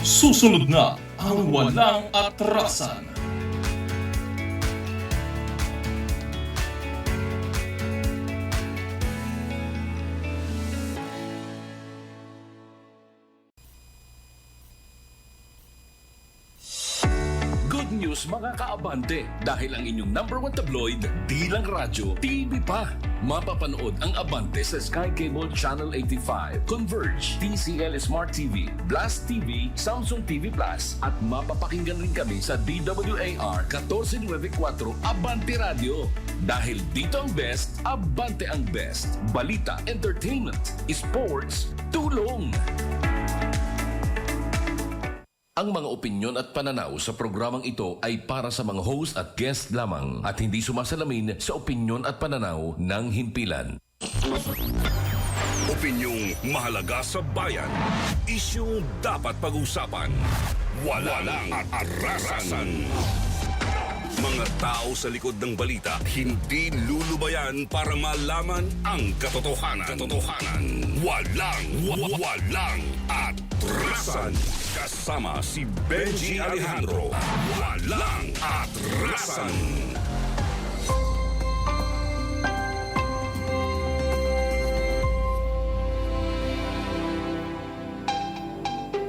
Susunod na ang walang atrasan. Good news mga kaabante, dahil ang inyong number one tabloid, di lang radyo, TV pa. Mapapanood ang Abante sa Sky Cable Channel 85, Converge, TCL Smart TV, Blast TV, Samsung TV Plus, at mapapakinggan rin kami sa DWAR 1494 Abante Radio. Dahil dito ang best, Abante ang best. Balita, entertainment, sports, tulong. Ang mga opinyon at pananaw sa programang ito ay para sa mga host at guest lamang at hindi sumasalamin sa opinyon at pananaw ng himpilan. Opinyong mahalaga sa bayan. Isyung dapat pag-usapan. Walang atrasan. Mga tao sa likod ng balita, hindi lulubayan para malaman ang katotohanan. Walang atrasan. Kasama si Benji Alejandro. Walang atrasan.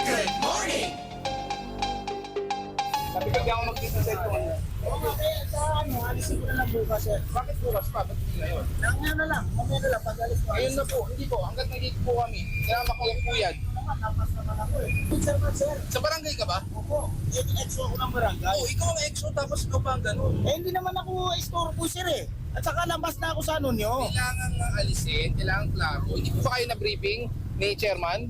Good morning! Sabi ko, di ako mag-business sa ito. Alisin ko na lang bukas eh. Bakit bukas pa? Ba't hindi ngayon? Mamaya na lang, pag alis ko. Ngayon na po, hindi po. Hanggat nagiging po kami, kailangan makulang po yan. Napas naman ako eh. Sir. Sa barangay ka ba? Opo, exo ako ng barangay. Oo, ikaw ang exo tapos ikaw pa ang ganun. Eh, hindi naman ako store po sir eh. At saka labas na ako sa ano nyo. Kailangan nga alisin, kailangan klaro. Hindi po ba kayo na-briefing ni chairman?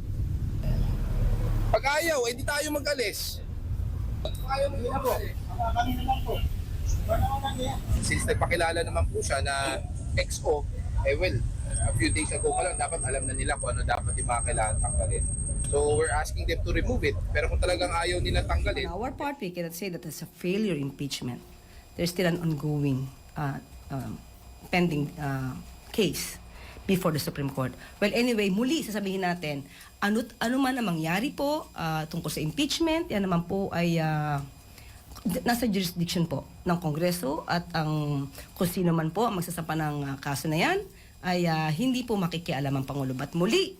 Pag ayaw, hindi tayo mag-alis. Pag ayaw mo mag-alis. Kanina lang po. Wala ko lang yan. Since nagpakilala naman po siya na XO, a few days ago pa lang, dapat alam na nila kung ano dapat yung mga kailangan tanggalin. So we're asking them to remove it. Pero kung talagang ayaw nila tanggalin, On our part, we cannot say that it's a failure impeachment. There's still an ongoing pending case before the Supreme Court. Well, anyway, muli sasabihin natin, ano man ang mangyari po tungkol sa impeachment, yan naman po ay nasa jurisdiction po ng Kongreso at ang kung sino man po ang magsasampa ng kaso na yan ay hindi po makikialam ang Pangulo. But muli,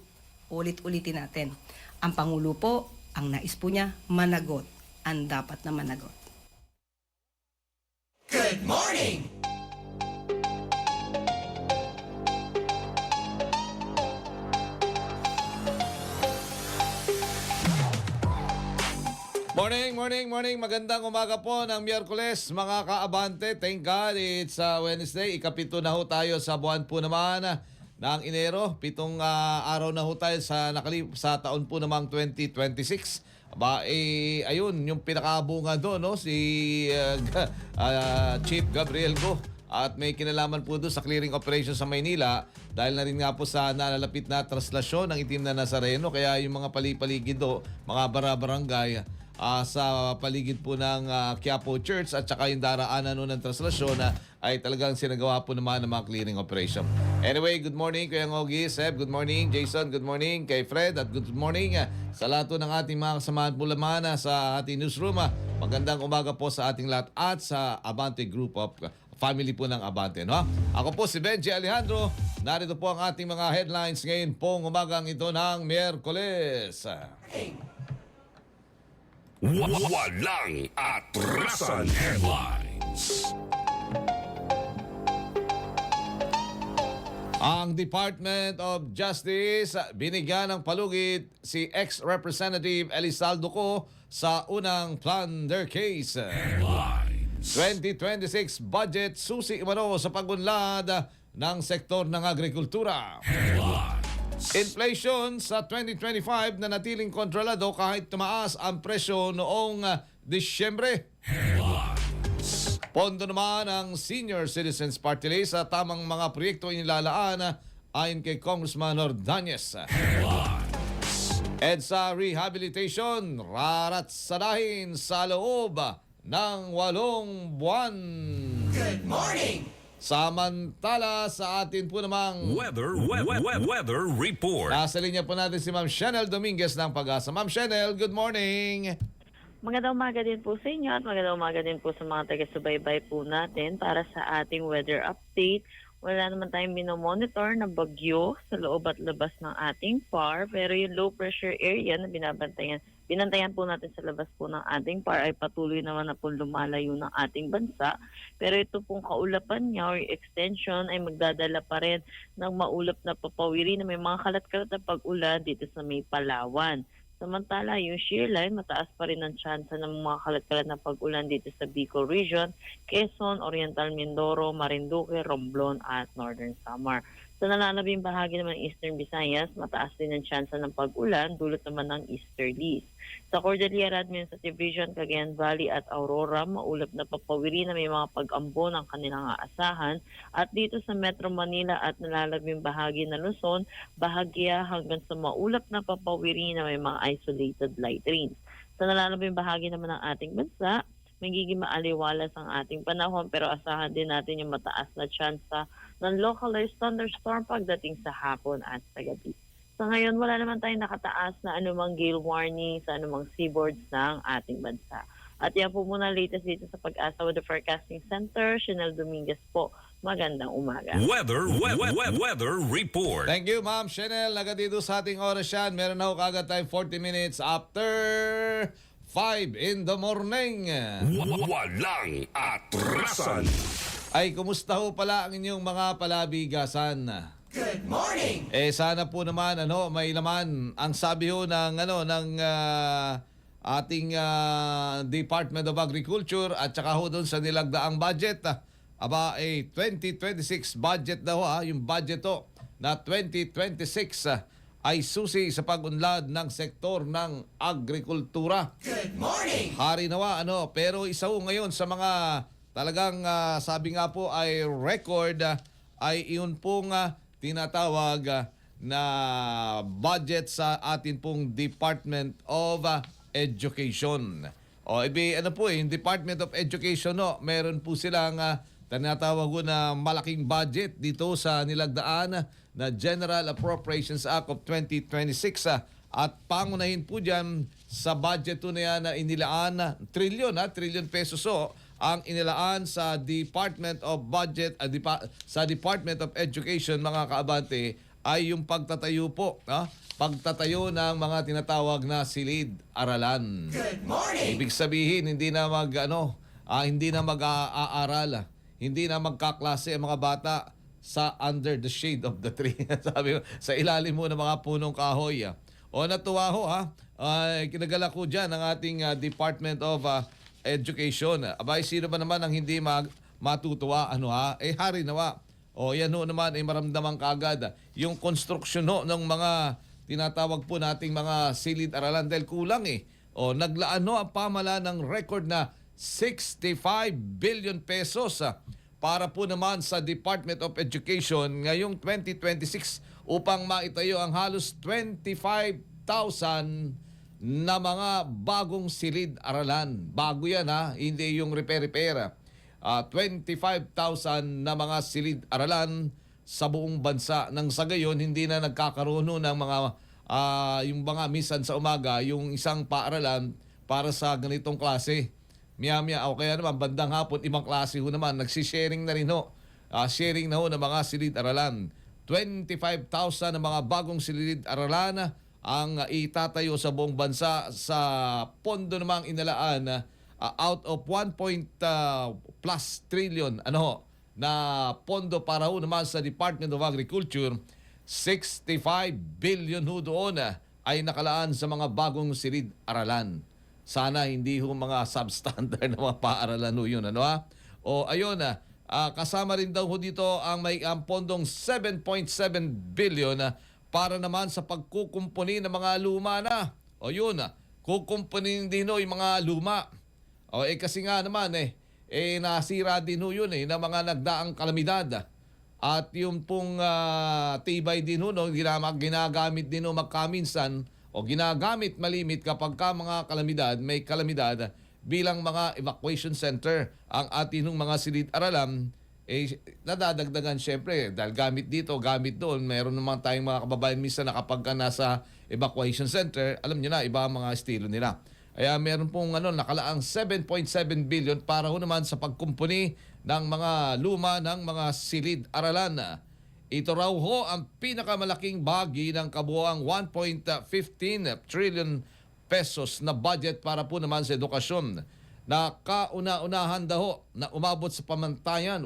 ulit-ulitin natin, ang Pangulo po, ang nais po niya, managot. Ang dapat na managot. Good morning! Morning. Magandang umaga po ng Miyerkules, mga kaabante. Thank God, it's Wednesday. Ikapito na ho tayo sa buwan po naman ng Enero. 7 araw na ho tayo sa taon po namang 2026. Ayun, yung pinakabunga doon, no? Si Chief Gabriel Go. At may kinalaman po doon sa clearing operation sa Maynila dahil na rin nga po sa nalalapit na traslasyon ng itim na Nazareno. Kaya yung mga palipaligid do, mga barangay sa paligid po ng Quiapo Church at saka yung daraanan ng traslasyon ay talagang sinagawa po naman ng mga clearing operation. Anyway, good morning Kuya Ngogi, Seb, good morning, Jason, good morning, kay Fred, at good morning sa lahat ng ating mga kasamahan po naman sa ating newsroom. Magandang umaga po sa ating lahat at sa Abante Group of family po ng Abante. No? Ako po si Benji Alejandro. Narito po ang ating mga headlines ngayon pong umagang ito ng Miyerkules. Walang atrasan headlines. Ang Department of Justice binigyan ng palugit si ex-representative Elizaldo Co sa unang plunder case. 2026 budget susi umano sa pagunlad ng sektor ng agrikultura. Inflation sa 2025 na natiling kontrolado kahit tumaas ang presyo noong Disyembre. Pondo naman ang Senior Citizens Party List sa tamang mga proyekto inilalaan ayon kay Congressman Ordonez. EDSA Rehabilitation raratsadahin sa loob ng 8 buwan. Good morning! Samantala sa atin po namang Weather report. nasa linya po natin si Ma'am Shanel Dominguez ng Pag-asa. Ma'am Shanel, good morning. Magandang umaga din po sa inyo at magandang umaga din po sa mga taga-subaybay po natin para sa ating weather update. Wala naman tayong minomonitor na bagyo sa loob at labas ng ating PAR, pero yung low pressure area na binantayan po natin sa labas po ng ating PAR ay patuloy naman na po lumalayo ng ating bansa. Pero ito pong kaulapan niya or extension ay magdadala pa rin ng maulap na papawiri na may mga kalat-kalat na pag-ulan dito sa may Palawan. Samantala, yung shear line, mataas pa rin ang tsansa ng mga kalat-kalat na pag-ulan dito sa Bicol Region, Quezon, Oriental Mindoro, Marinduque, Romblon at Northern Samar. Sa nalalabing bahagi naman ng Eastern Visayas, mataas din ang tsansa ng pag-ulan, dulot naman ng easterlies. Sa Cordillera Administrative Region, Cagayan Valley at Aurora, maulap na papawiri na may mga pag-ambo ng kanilang aasahan. At dito sa Metro Manila at nalalabing bahagi ng Luzon, bahagya hanggang sa maulap na papawiri na may mga isolated light rains. Sa nalalabing bahagi naman ng ating bansa, magiging maaliwalas ang ating panahon pero asahan din natin yung mataas na tsansa ng localized thunderstorm pagdating sa hapon at sa gabi. So ngayon, wala naman tayong nakataas na anumang gale warning sa anumang seaboards ng ating bansa. At yan po muna latest dito sa Pag-asa with the Forecasting Center. Shanel Dominguez po. Magandang umaga. Weather report. Thank you, Ma'am Shanel. Nagatito sa ating oras yan. Meron na ho kagad tayo 40 minutes after 5 in the morning. Walang atrasan. Ay, kumusta ho pala ang inyong mga palabigasan? Good morning! Sana po naman, may laman. Ang sabi ho ng, ating Department of Agriculture at saka ho doon sa nilagdaang budget, 2026 budget daw yung budget ho na 2026 ay susi sa pag-unlad ng sektor ng agrikultura. Good morning! Hari nawa, pero isa ho ngayon sa mga talagang sabi nga po ay record ay iyon pong tinatawag na budget sa atin pong Department of Education. Yung Department of Education, meron po silang tinatawag ko na malaking budget dito sa nilagdaan na General Appropriations Act of 2026 at pangunahin po dyan sa budget na yan na inilaan trillion pesos ang inilaan sa Department of Budget sa Department of Education mga kaabante ay yung pagtatayo po pagtatayo ng mga tinatawag na silid-aralan. Good morning. Ibig sabihin hindi na mag-aaral, hindi na magkaklase ang mga bata sa under the shade of the tree. Sabi ko, sa ilalim mo ng mga punong kahoy. Natuwa ho kinagala ko dyan ang ating Department of Education. Abay, sino ba naman ang hindi matutuwa? Hari nawa. Yan ho naman ay maramdaman kaagad yung construction ng mga tinatawag po nating mga silid-aralan dahil kulang naglaan ang pamahalaan ng record na 65 billion pesos para po naman sa Department of Education ngayong 2026 upang maitayo ang halos 25,000 na mga bagong silid-aralan. Bago yan hindi yung repair-repair. 25,000 na mga silid-aralan sa buong bansa. Nang sa gayon, hindi na nagkakaroon ng mga yung mga misan sa umaga, yung isang paaralan para sa ganitong klase. Maya-maya, o kaya naman, bandang hapon, ibang klase ho naman. Nagsisharing na rin sharing na ho ng mga silid-aralan. 25,000 na mga bagong silid-aralan ang itatayo sa buong bansa sa pondo namang inalaan out of 1 plus trillion na pondo para ho naman sa Department of Agriculture. 65 billion ho doon ay nakalaan sa mga bagong silid-aralan. Sana hindi ho mga substandard na mga paaralan ho yun. Kasama rin daw ho dito ang pondong 7.7 billion para naman sa pagkukumpuni ng mga luma na. Kukumpuni din yung mga luma. Kasi nga naman nasira din yun ng mga nagdaang kalamidad. At yung pong tibay din ginagamit din magkaminsan o ginagamit malimit kapag mga may kalamidad bilang mga evacuation center ang ating mga silid-aralan nadadagdagan syempre dahil gamit dito, gamit doon. Meron naman tayong mga kababayan minsan na kapag ka nasa evacuation center, alam niyo na, iba ang mga estilo nila. Kaya meron pong nakalaang 7.7 billion para ho naman sa pagkumpuni ng mga luma ng mga silid-aralan. Ito raw ho ang pinakamalaking bahagi ng kabuuang 1.15 trillion pesos na budget para po naman sa edukasyon na kauna-unahan daw na umabot sa pamantayan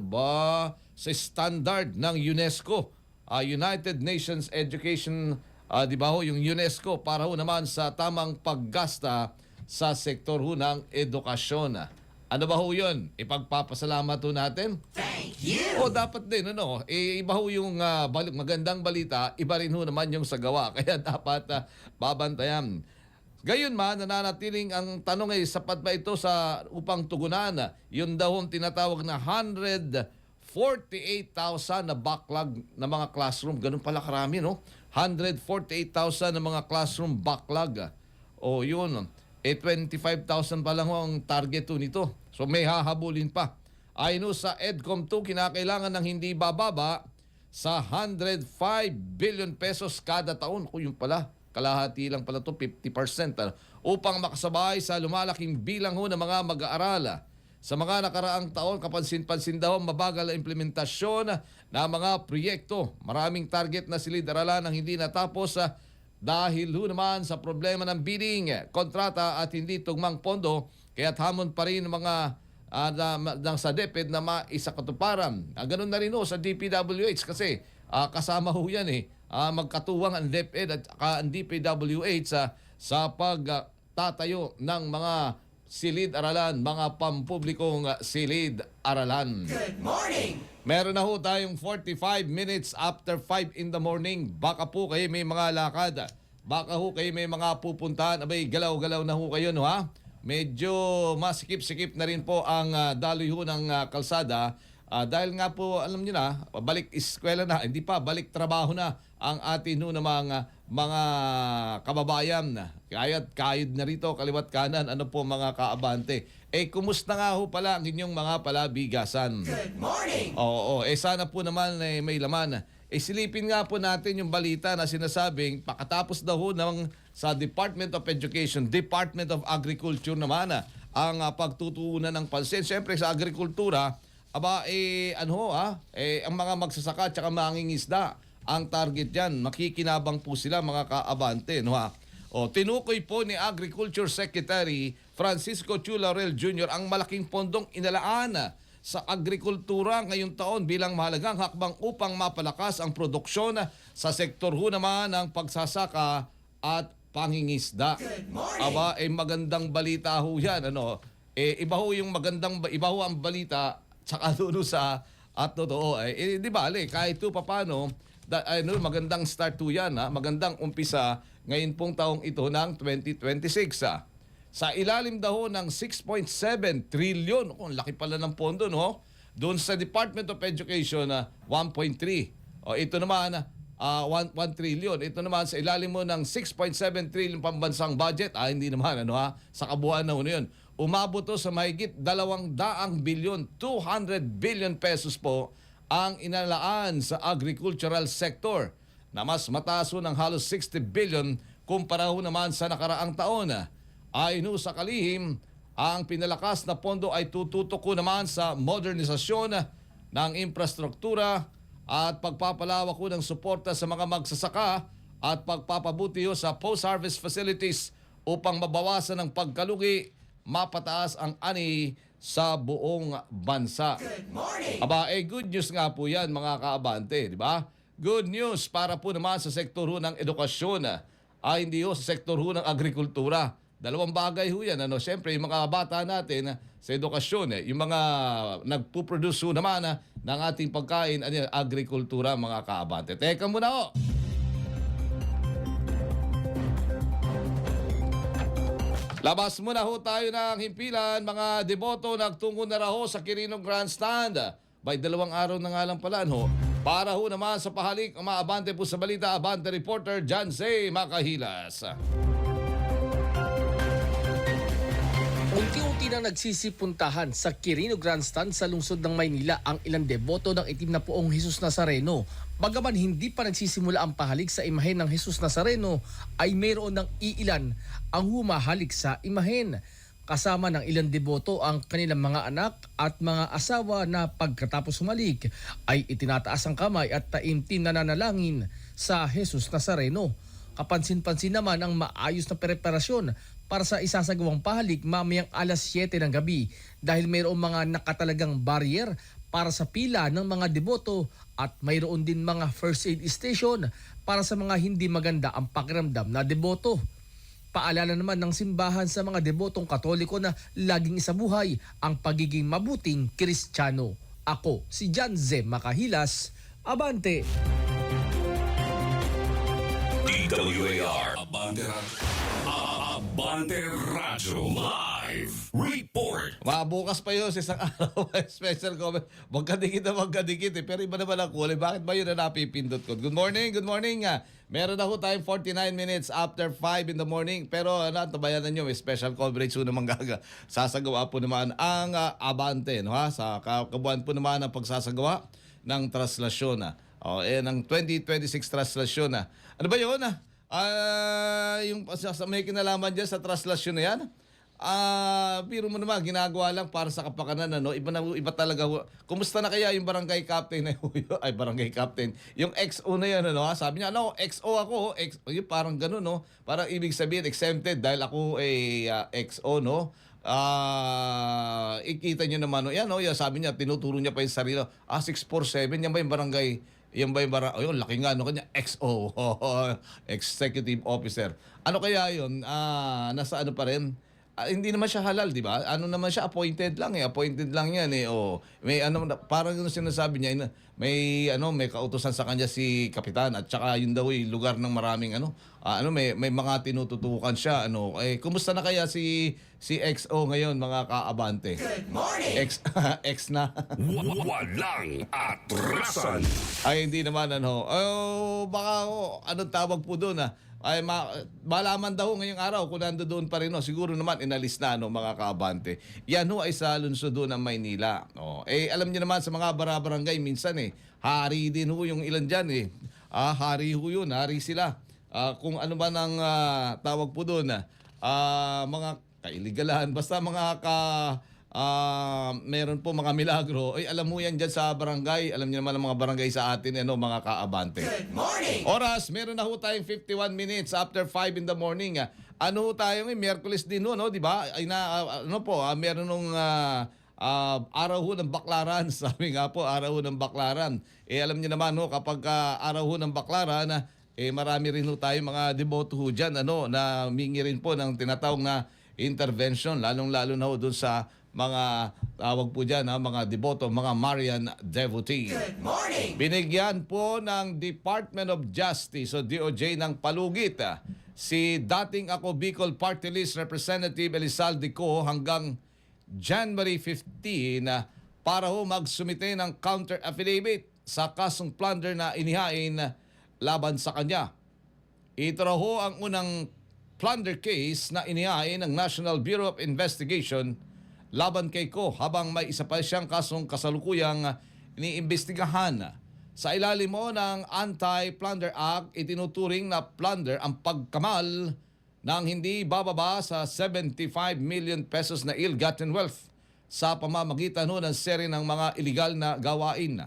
sa standard ng UNESCO, United Nations Education, di ba ho, yung UNESCO para ho naman sa tamang paggasta sa sektor ho ng edukasyon. Ano ba ho yun? Ipagpapasalamat ho natin? Thank you! O dapat din, iba ho yung magandang balita, iba rin ho naman yung sa gawa. Kaya dapat babantayan. Gayon man, nananatiling ang tanong ay sapat ba ito upang tugunan yun daw ang tinatawag na 148,000 na backlog na mga classroom. Ganun pala karami, no? 148,000 na mga classroom backlog. O yun, 25,000 pa lang ang target nito. So may hahabulin pa. Ayon sa EDCOM 2, kinakailangan ng hindi bababa sa 105 billion pesos kada taon. Kung yun pala, kalahati lang pala to 50%, upang makasabay sa lumalaking bilang ho ng mga mag-aaral. Sa mga nakaraang taon, kapansin-pansin daw ang mabagal na implementasyon ng mga proyekto. Maraming target na silid-aralan ang hindi natapos dahil ho naman sa problema ng bidding, kontrata at hindi tugmang pondo, kaya't hamon pa rin mga sa DepEd na maisakatuparan. Ganun na rin ho sa DPWH kasi kasama ho yan magkatuwang ang DepEd at ang DPWH sa pagtatayo ng mga silid-aralan, mga pampublikong silid-aralan. Good morning! Meron na ho tayong 45 minutes after 5 in the morning. Baka po kayo may mga lakad. Baka ho kayo may mga pupuntahan. Abay, galaw-galaw na ho kayo, no ha? Medyo masikip-sikip na rin po ang daloy ho ng kalsada. Dahil nga po, alam niyo na, balik eskwela na, hindi pa, balik trabaho na ang atin ho ng mga kababayan. Kahit na rito, kaliwat kanan, ano po mga kaabante. Kumusta nga ho pala ang inyong mga palabigasan? Good morning! Oo, sana po naman may laman. Silipin nga po natin yung balita na sinasabing pakatapos daw ho sa Department of Education, Department of Agriculture naman ang pagtutuunan ng pansin. Siyempre sa agrikultura, ang mga magsasaka at mangingisda, ang target yan, makikinabang po sila mga kaabante, no ha? Tinukoy po ni Agriculture Secretary Francisco Chu Laurel Jr. ang malaking pondong inalaan sa agrikultura ngayong taon bilang mahalagang hakbang upang mapalakas ang produksyon sa sektor ho naman ng pagsasaka at pangingisda. Magandang balita ho yan, iba ho yung iba ho ang balita tsaka doon sa at totoo. Di ba, kahit ito paano, magandang start to yan, magandang umpisa ngayon pong taong ito ng 2026. Sa ilalim daw ng 6.7 trillion, ang laki pala ng pondo, no? Doon sa Department of Education, 1.3. Ito naman, 1 trillion. Ito naman sa ilalim mo ng 6.7 trillion pambansang budget, hindi naman, sa kabuuan na yun. Umabot to sa mahigit 200 billion, 200 billion pesos po ang inalaan sa agricultural sector na mas mataas ng halos 60 billion kumpara naman sa nakaraang taon. Ayon sa kalihim, ang pinalakas na pondo ay tututok naman sa modernisasyon ng infrastruktura at pagpapalawak ng suporta sa mga magsasaka at pagpapabuti sa post-harvest facilities upang mabawasan ang pagkalugi, mapataas ang ani sa buong bansa. Good morning! Good news nga po yan mga kaabante, di ba? Good news para po naman sa sektor ng edukasyon, hindi sa sektor ng agrikultura. Dalawang bagay ho yan. Siyempre, yung mga bata natin sa edukasyon, yung mga nagpuproduce naman ng ating pagkain, agrikultura mga kaabante. Teka muna ho! Labas muna ho tayo ng himpilan, mga deboto nagtungo na raho sa Quirino Grandstand. By 2 araw na nga lang pala, para ho naman sa pahalik, umaabante po sa balita, Abante reporter John C. Makahilas. Unti-unti na nagsisipuntahan sa Quirino Grandstand sa lungsod ng Maynila ang ilang deboto ng itim na poong Jesus Nazareno. Bagaman hindi pa nagsisimula ang pahalik sa imahen ng Jesus Nazareno, ay mayroon ng iilan ang humahalik sa imahen. Kasama ng ilang deboto ang kanilang mga anak at mga asawa na pagkatapos humalik ay itinataas ang kamay at taimtim na nanalangin sa Jesus Nazareno. Kapansin-pansin naman ang maayos na preparasyon para sa isasagawang pahalik mamayang alas 7 ng gabi dahil mayroong mga nakatalagang barrier para sa pila ng mga deboto at mayroon din mga first aid station para sa mga hindi maganda ang pakiramdam na deboto. Paalala naman ng simbahan sa mga debotong Katoliko na laging isabuhay ang pagiging mabuting Kristiyano. Ako si John Z. Makahilas, Abante! DWAR Abante Abante Radyo Live Report. Bukas pa yun sa isang araw. Special comment. Magkadikit na magkadikit eh. Pero iba naman ang kulay. Bakit ba yun na napipindot ko? Good morning, good morning. Meron na ho tayong 49 minutes after 5 in the morning. Pero tabayanan nyo, may special coverage po naman sasagawa po naman ang Abante. No, ha? Sa kabuuan po naman ang pagsasagawa ng traslasyon. Ng 2026 traslasyon. Ano ba yun? Yung may kinalaman dyan sa traslasyon na yan? Biro mo naman, ginagawa lang para sa kapakanan, ano? Iba talaga. Kumusta na kaya yung barangay captain na yun? Ay, barangay captain. Yung XO na yan, ano? Sabi niya, ano, XO ako. Yung parang ganun, no? Parang ibig sabihin, exempted dahil ako ay XO, no? Ikita niyo naman, no? Yan, no? Yan, sabi niya, tinuturo niya pa yung sarili. 647, yan ba yung barangay? Yan ba yung barangay? Ayun, laki nga, no? Kanya, XO. Executive Officer. Ano kaya yun? Nasa ano pa rin? Hindi naman siya halal, di ba? Ano naman siya, appointed lang eh. Appointed lang yan eh. May ano, parang yung sinasabi niya, may kautusan sa kanya si kapitan at saka yun daw lugar ng maraming may mga tinututukan siya. Kumusta na kaya si XO ngayon, mga kaabante? Good morning! X na. Walang atrasan. Ay, hindi naman baka anong tawag po doon ay malaman daw ngayong araw kung nando doon pa rin. Siguro naman inalis na mga kaabante. Yan ay sa lungsod doon ng Maynila. Alam niyo naman sa mga barangay minsan hari din yung ilan dyan hari yun, hari sila. Kung ano ba ng tawag po doon mga kailigalan, basta mga meron po mga milagro. Alam mo yan dyan sa barangay. Alam niyo naman ang mga barangay sa atin, mga kaabante. Good morning! Oras, meron na ho tayong 51 minutes after 5 in the morning. Ano ho tayo ngayon? Miyerkules din ho, no? Di ba? Meron nung araw ho ng baklaran. Sabi nga po, araw ho ng baklaran. Alam niyo naman kapag araw ho ng baklaran, marami rin ho tayo mga deboto ho dyan, na mingi rin po ng tinatawag na intervention, lalong-lalo na ho doon sa mga tawag po dyan, mga deboto, mga Marian devotee. Good morning! Binigyan po ng Department of Justice o DOJ ng palugit si dating ako Bicol Party List Representative Elizalde Co hanggang January 15 para ho magsumite ng counter affidavit sa kasong plunder na inihain laban sa kanya. Ito raw ho ang unang plunder case na inihain ng National Bureau of Investigation laban kay Ko habang may isa pa siyang kasong kasalukuyang iniimbestigahan. Sa ilalim ng Anti-Plunder Act, itinuturing na plunder ang pagkamal ng hindi bababa sa 75 million pesos na ill-gotten wealth sa pamamagitan ng seri ng mga iligal na gawain.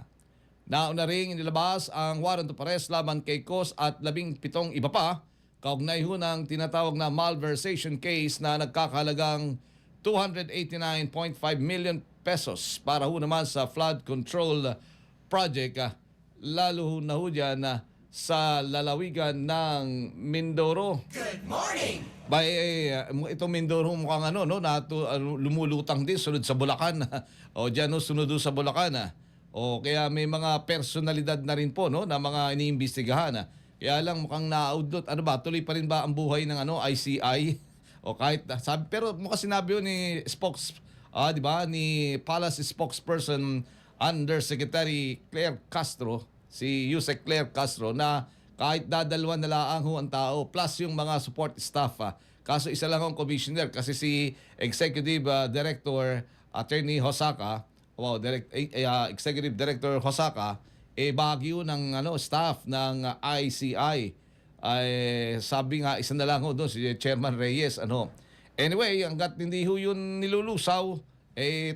Nauna ring inilabas ang warrant of arrest laban kay Kos at 17 iba pa kaugnay ng tinatawag na malversation case na nagkakahalagang 289.5 million pesos para naman sa flood control project, lalo na dyan sa lalawigan ng Mindoro. Good morning! Itong Mindoro mukhang lumulutang din sunod sa Bulacan. Dyan sunod sa Bulacan. Kaya may mga personalidad na rin po na mga iniimbestigahan. Kaya lang mukhang na-outdot. Tuloy pa rin ba ang buhay ng ICI? Pero mukhang sinabi yun ni di ba, ni Palace spokesperson Undersecretary Claire Castro, si Yusek Claire Castro, na kahit dadalwan na lang ang tao plus yung mga support staff, Kaso isa lang ang commissioner kasi si Executive Director Attorney Hosaka, Executive Director Hosaka, Baguio ng staff ng ICI. Ay sabi nga isa na lang ho doon si Chairman Reyes. Anyway, hanggat hindi ho yun nilulusaw,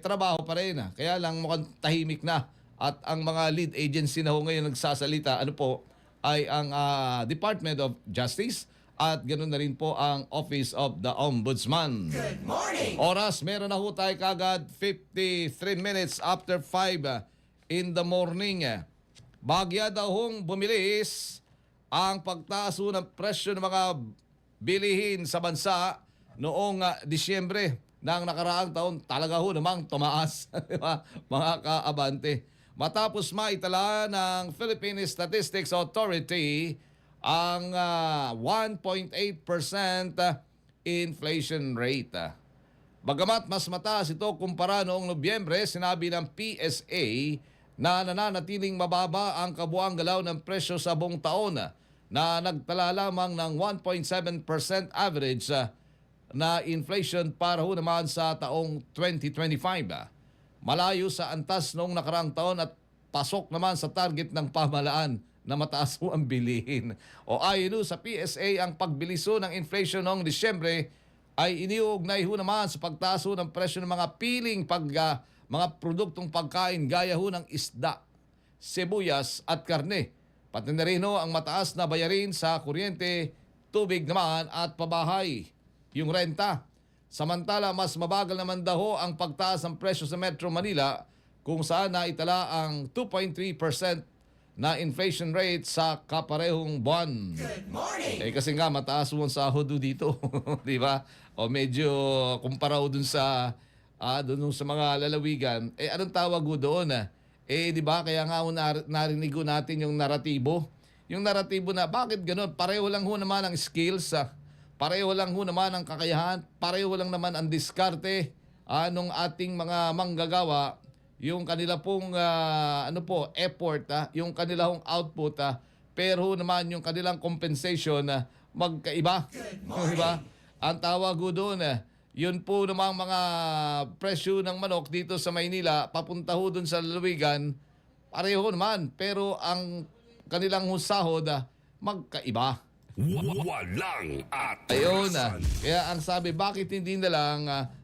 trabaho pa rin. Kaya lang mukhang tahimik na. At ang mga lead agency na ho ngayon nagsasalita, ay ang Department of Justice at ganoon na rin po ang Office of the Ombudsman. Good morning! Oras, meron na ho tayo kagad 53 minutes after 5 in the morning. Bagya daw hong bumilis ang pagtaas ho ng presyo ng mga bilihin sa bansa noong Disyembre ng nakaraang taon. Talaga ho namang tumaas, mga kaabante. Matapos maitala ng Philippine Statistics Authority ang 1.8% inflation rate. Bagamat mas mataas ito kumpara noong Nobyembre, sinabi ng PSA na nananatiling mababa ang kabuang galaw ng presyo sa buong taon na nagtala lamang ng 1.7% average na inflation para ho naman sa taong 2025. Malayo sa antas noong nakaraang taon at pasok naman sa target ng pamahalaan na mataas ho ang bilihin. O ayon sa PSA, ang pagbiliso ng inflation noong Disyembre ay iniuugnay ho naman sa pagtaas ho ng presyo ng mga piling mga produktong pagkain gaya ho ng isda, sibuyas at karne. Pati na rin ho ang mataas na bayarin sa kuryente, tubig naman at pabahay, yung renta. Samantala, mas mabagal naman daw ho ang pagtaas ng presyo sa Metro Manila kung saan naitala ang 2.3% na inflation rate sa kaparehong buwan. Good morning! Kasi nga, mataas mo ang sahod dito. Di ba? O medyo kumpara dun sa mga lalawigan. Anong tawag doon? Di ba? Kaya nga narinig natin yung naratibo. Yung naratibo na, bakit ganun? Pareho lang ho naman ang skills. Pareho lang ho naman ang kakayahan. Pareho lang naman ang diskarte nung ating mga manggagawa. Yung kanila pong effort, yung kanilang output, pero naman yung kanilang compensation magkaiba. Diba? Ang tawag doon, yun po namang mga presyo ng manok dito sa Maynila, papunta ho doon sa lalawigan, pareho naman, pero ang kanilang sahod magkaiba. Walang Ayun, atrasan. kaya ang sabi, bakit hindi na lang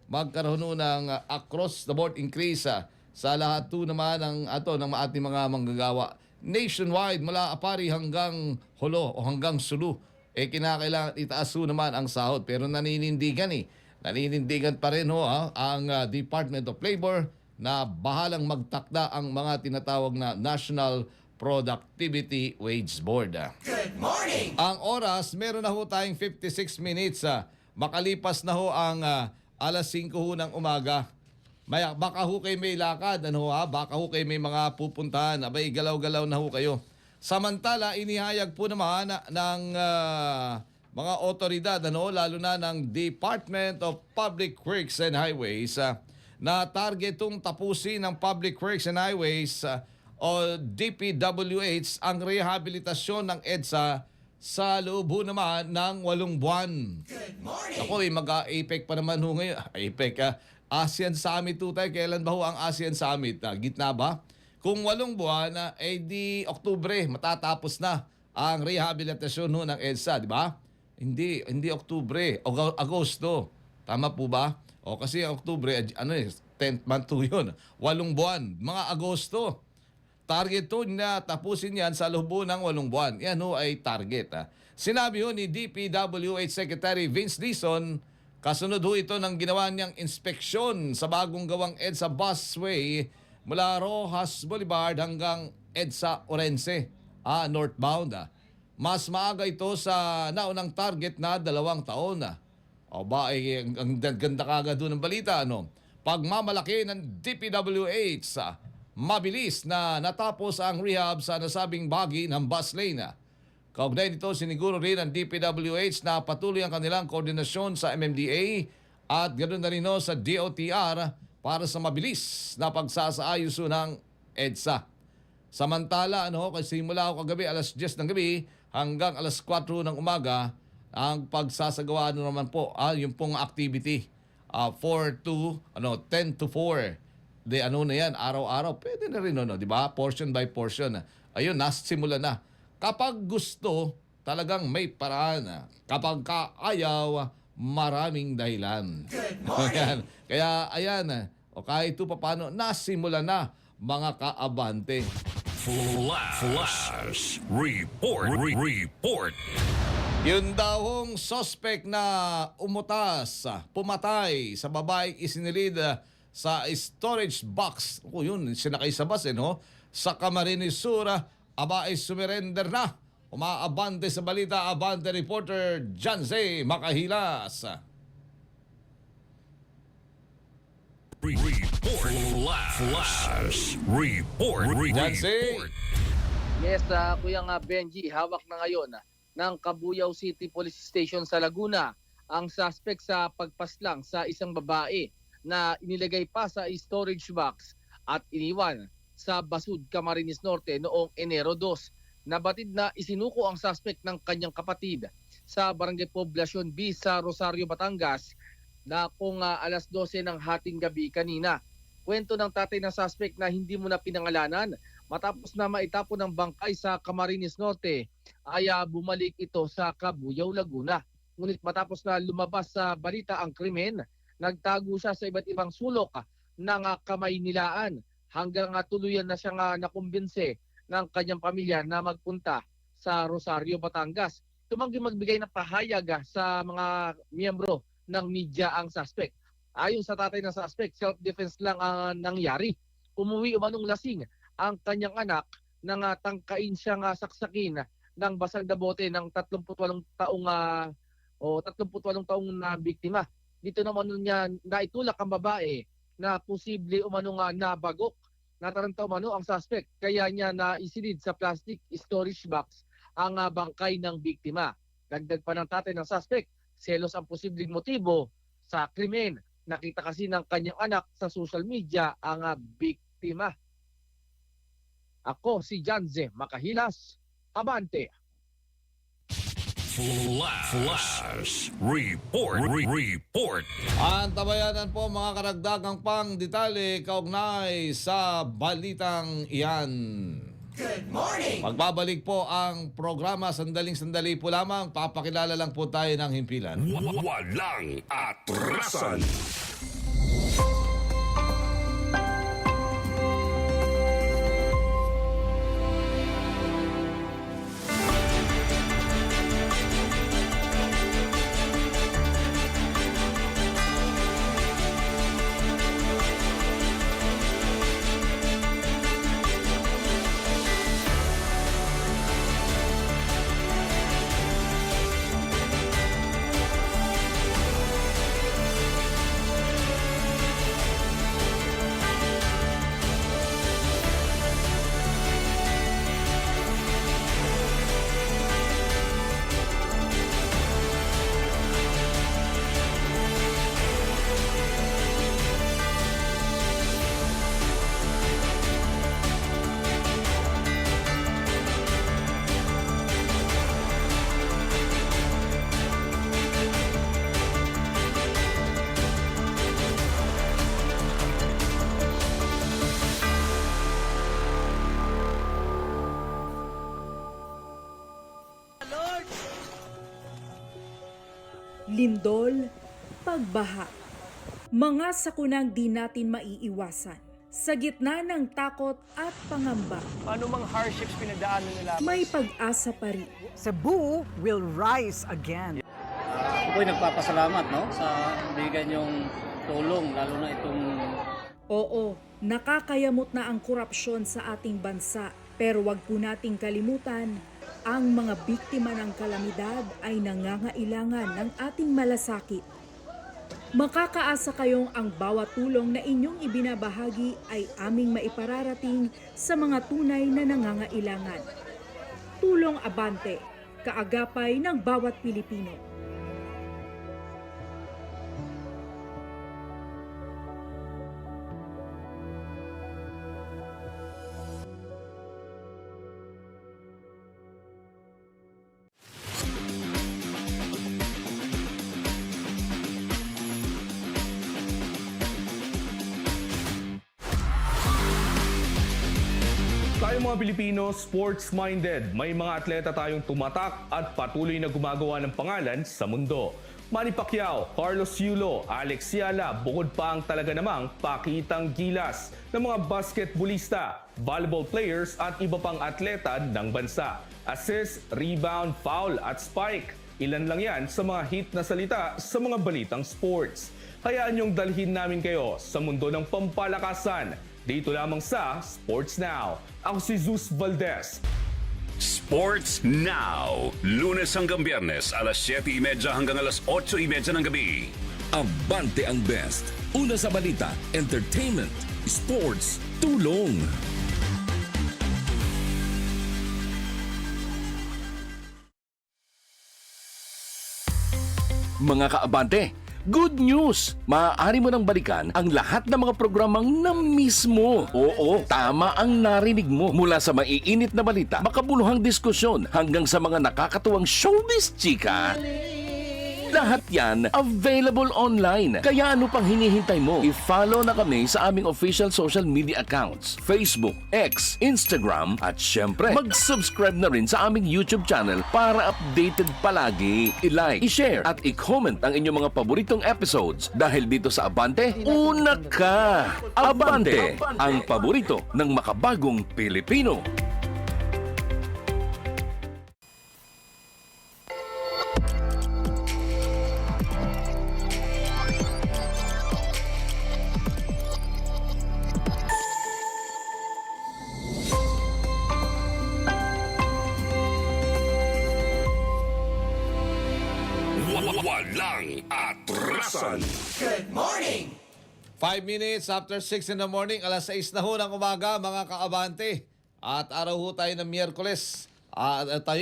magkaroon ng across the board increase sa lahat po naman ng ating mga manggagawa nationwide mula Apari hanggang Hulo o hanggang Sulu. Kinakailangan itaas po naman ang sahod, pero naninindigan pa rin ang Department of Labor na bahalang magtakda ang mga tinatawag na National Productivity Wage Board. Good morning! Ang oras, meron na ho tayong 56 minutes. Makalipas na ho ang alas 5 ho ng umaga. Baka ho kayo may lakad, baka ho kayo may mga pupuntahan, abay galaw-galaw na ho kayo. Samantala, inihayag po naman ng mga otoridad, lalo na ng Department of Public Works and Highways, na targetong tapusin ng Public Works and Highways o DPWH ang rehabilitasyon ng EDSA sa loob ho naman ng 8 buwan. Good morning! Ako, mag-APEC pa naman ho ngayon. APEC, ASEAN Summit ho tayo. Kailan ba ho ang ASEAN Summit? Gitna ba? Kung 8 buwan, di Oktubre, matatapos na ang rehabilitasyon ho ng EDSA, di ba? Hindi Oktubre, Agosto. Tama po ba? O kasi ang Oktubre, 10th month ho yun. 8 buwan, mga Agosto. Target to na tapusin yan sa loob ng 8 buwan. Yan ho ay target. Sinabi ho ni DPWH Secretary Vince Dizon, kasunod ho ito ng ginawa niyang inspeksyon sa bagong gawang EDSA busway mula Rojas Boulevard hanggang EDSA Orense, northbound. Mas maaga ito sa naunang target na 2 taon. O ba, ang ganda kagad doon ng balita, Pagmamalaki ng DPWH, mabilis na natapos ang rehab sa nasabing bahagi ng bus lane. Kaugnay nito, siniguro rin ng DPWH na patuloy ang kanilang koordinasyon sa MMDA at ganoon na rin sa DOTR para sa mabilis na pagsasaayos ng EDSA. Samantala, kasi simula ako kagabi alas 10 ng gabi hanggang alas 4 ng umaga, ang pagsasagawa naman po, yung pong activity. 4 to, 10 to 4. De ano na yan, araw-araw. Pwede na rin, di ba? Portion by portion. Ayun, nasimula na. Kapag gusto, talagang may paraan. Kapag kaayaw, maraming dahilan. Ayan. Kaya, ayan, o kahit ito paano, nasimula na mga kaabante. Flash report. Yun daw hong suspect na pumatay sa babaeng isinilid sa storage box. Yun, sinakay sa bus, no? Sa Camarines Sur, aba ay sumirender na. Umaabante sa balita, abante reporter John Z. Makahilas. Flash report. John Z. Yes, Kuya Benji, hawak na ngayon ng Cabuyao City Police Station sa Laguna ang suspect sa pagpaslang sa isang babae na inilagay pa sa storage box at iniwan sa Basud, Camarines Norte noong Enero 2. Nabatid na isinuko ang suspect ng kanyang kapatid sa Barangay Poblacion B sa Rosario, Batangas na kung alas 12 ng hating gabi kanina. Kwento ng tatay ng suspect na hindi mo na pinangalanan matapos na maitapon ng bangkay sa Camarines Norte ay bumalik ito sa Cabuyao, Laguna. Ngunit matapos na lumabas sa balita ang krimen, nagtago siya sa iba't ibang sulok ng Kamaynilaan hanggang tuluyan na siyang nakumbinse ng kanyang pamilya na magpunta sa Rosario, Batangas. Tumanggi magbigay ng pahayag sa mga miyembro ng media ang suspect. Ayon sa tatay ng suspect, self-defense lang ang nangyari. Umuwi umanong lasing ang kanyang anak nang tangkain siyang saksakin ng basag na bote ng 38 taong na biktima. Dito naman niya naitulak ang babae na posible umanong nabagok. Nataranta umano ang suspect kaya niya naisilid sa plastic storage box ang bangkay ng biktima. Dagdag pa ng tatay ng suspect, selos ang posibleng motibo sa krimen. Nakita kasi ng kanyang anak sa social media ang biktima. Ako si Janze Makahilas, Abante. Flash report. Antabayanan po mga karagdagang pang detalye kaugnay sa balitang iyan. Good morning! Magbabalik po ang programa, sandaling-sandali po lamang, papakilala lang po tayo ng himpilan. Walang atrasan. Lindol, pagbaha, mga sakunang di natin maiiwasan. Sa gitna ng takot at pangamba, Ano mang hardships pinagdaanan nila? may pag-asa pa rin. Cebu will rise again. Ako'y nagpapasalamat sa bigyan yung tulong, lalo na itong... Oo, nakakayamot na ang korupsyon sa ating bansa. Pero wag po nating kalimutan, ang mga biktima ng kalamidad ay nangangailangan ng ating malasakit. Makakaasa kayong ang bawat tulong na inyong ibinabahagi ay aming maipararating sa mga tunay na nangangailangan. Tulong Abante, kaagapay ng bawat Pilipino. mga Pilipino, sports-minded. May mga atleta tayong tumatak at patuloy na gumagawa ng pangalan sa mundo. Manny Pacquiao, Carlos Yulo, Alex Yala, bukod pa ang talaga namang pakitang gilas ng mga basketballista, volleyball players at iba pang atleta ng bansa. Assist, rebound, foul at spike. Ilan lang yan sa mga hit na salita sa mga balitang sports. Hayaan niyong dalhin namin kayo sa mundo ng pampalakasan. Dito lamang sa Sports Now. Ako si Zeus Valdez. Sports Now. Lunes hanggang Biyernes, alas 7:30 hanggang alas 8:30 ng gabi. Abante ang best. Una sa balita, entertainment, sports, tulong. Mga kaabante, good news! Maaari mo nang balikan ang lahat ng mga programang na-miss mo. Oo, tama ang narinig mo. Mula sa maiinit na balita, makabuluhang diskusyon, hanggang sa mga nakakatuwang showbiz chika. Lahat yan available online. Kaya ano pang hinihintay mo? I-follow na kami sa aming official social media accounts, Facebook, X, Instagram, at syempre, mag-subscribe na rin sa aming YouTube channel para updated palagi. I-like, i-share, at i-comment ang inyong mga paboritong episodes dahil dito sa Abante, una ka! Abante, ang paborito ng makabagong Pilipino. Walang atrasan. 5 minutes after 6 in the morning, alas 6 na ho ng umaga, mga kaabante. At araw ho tayo ng Miyerkules.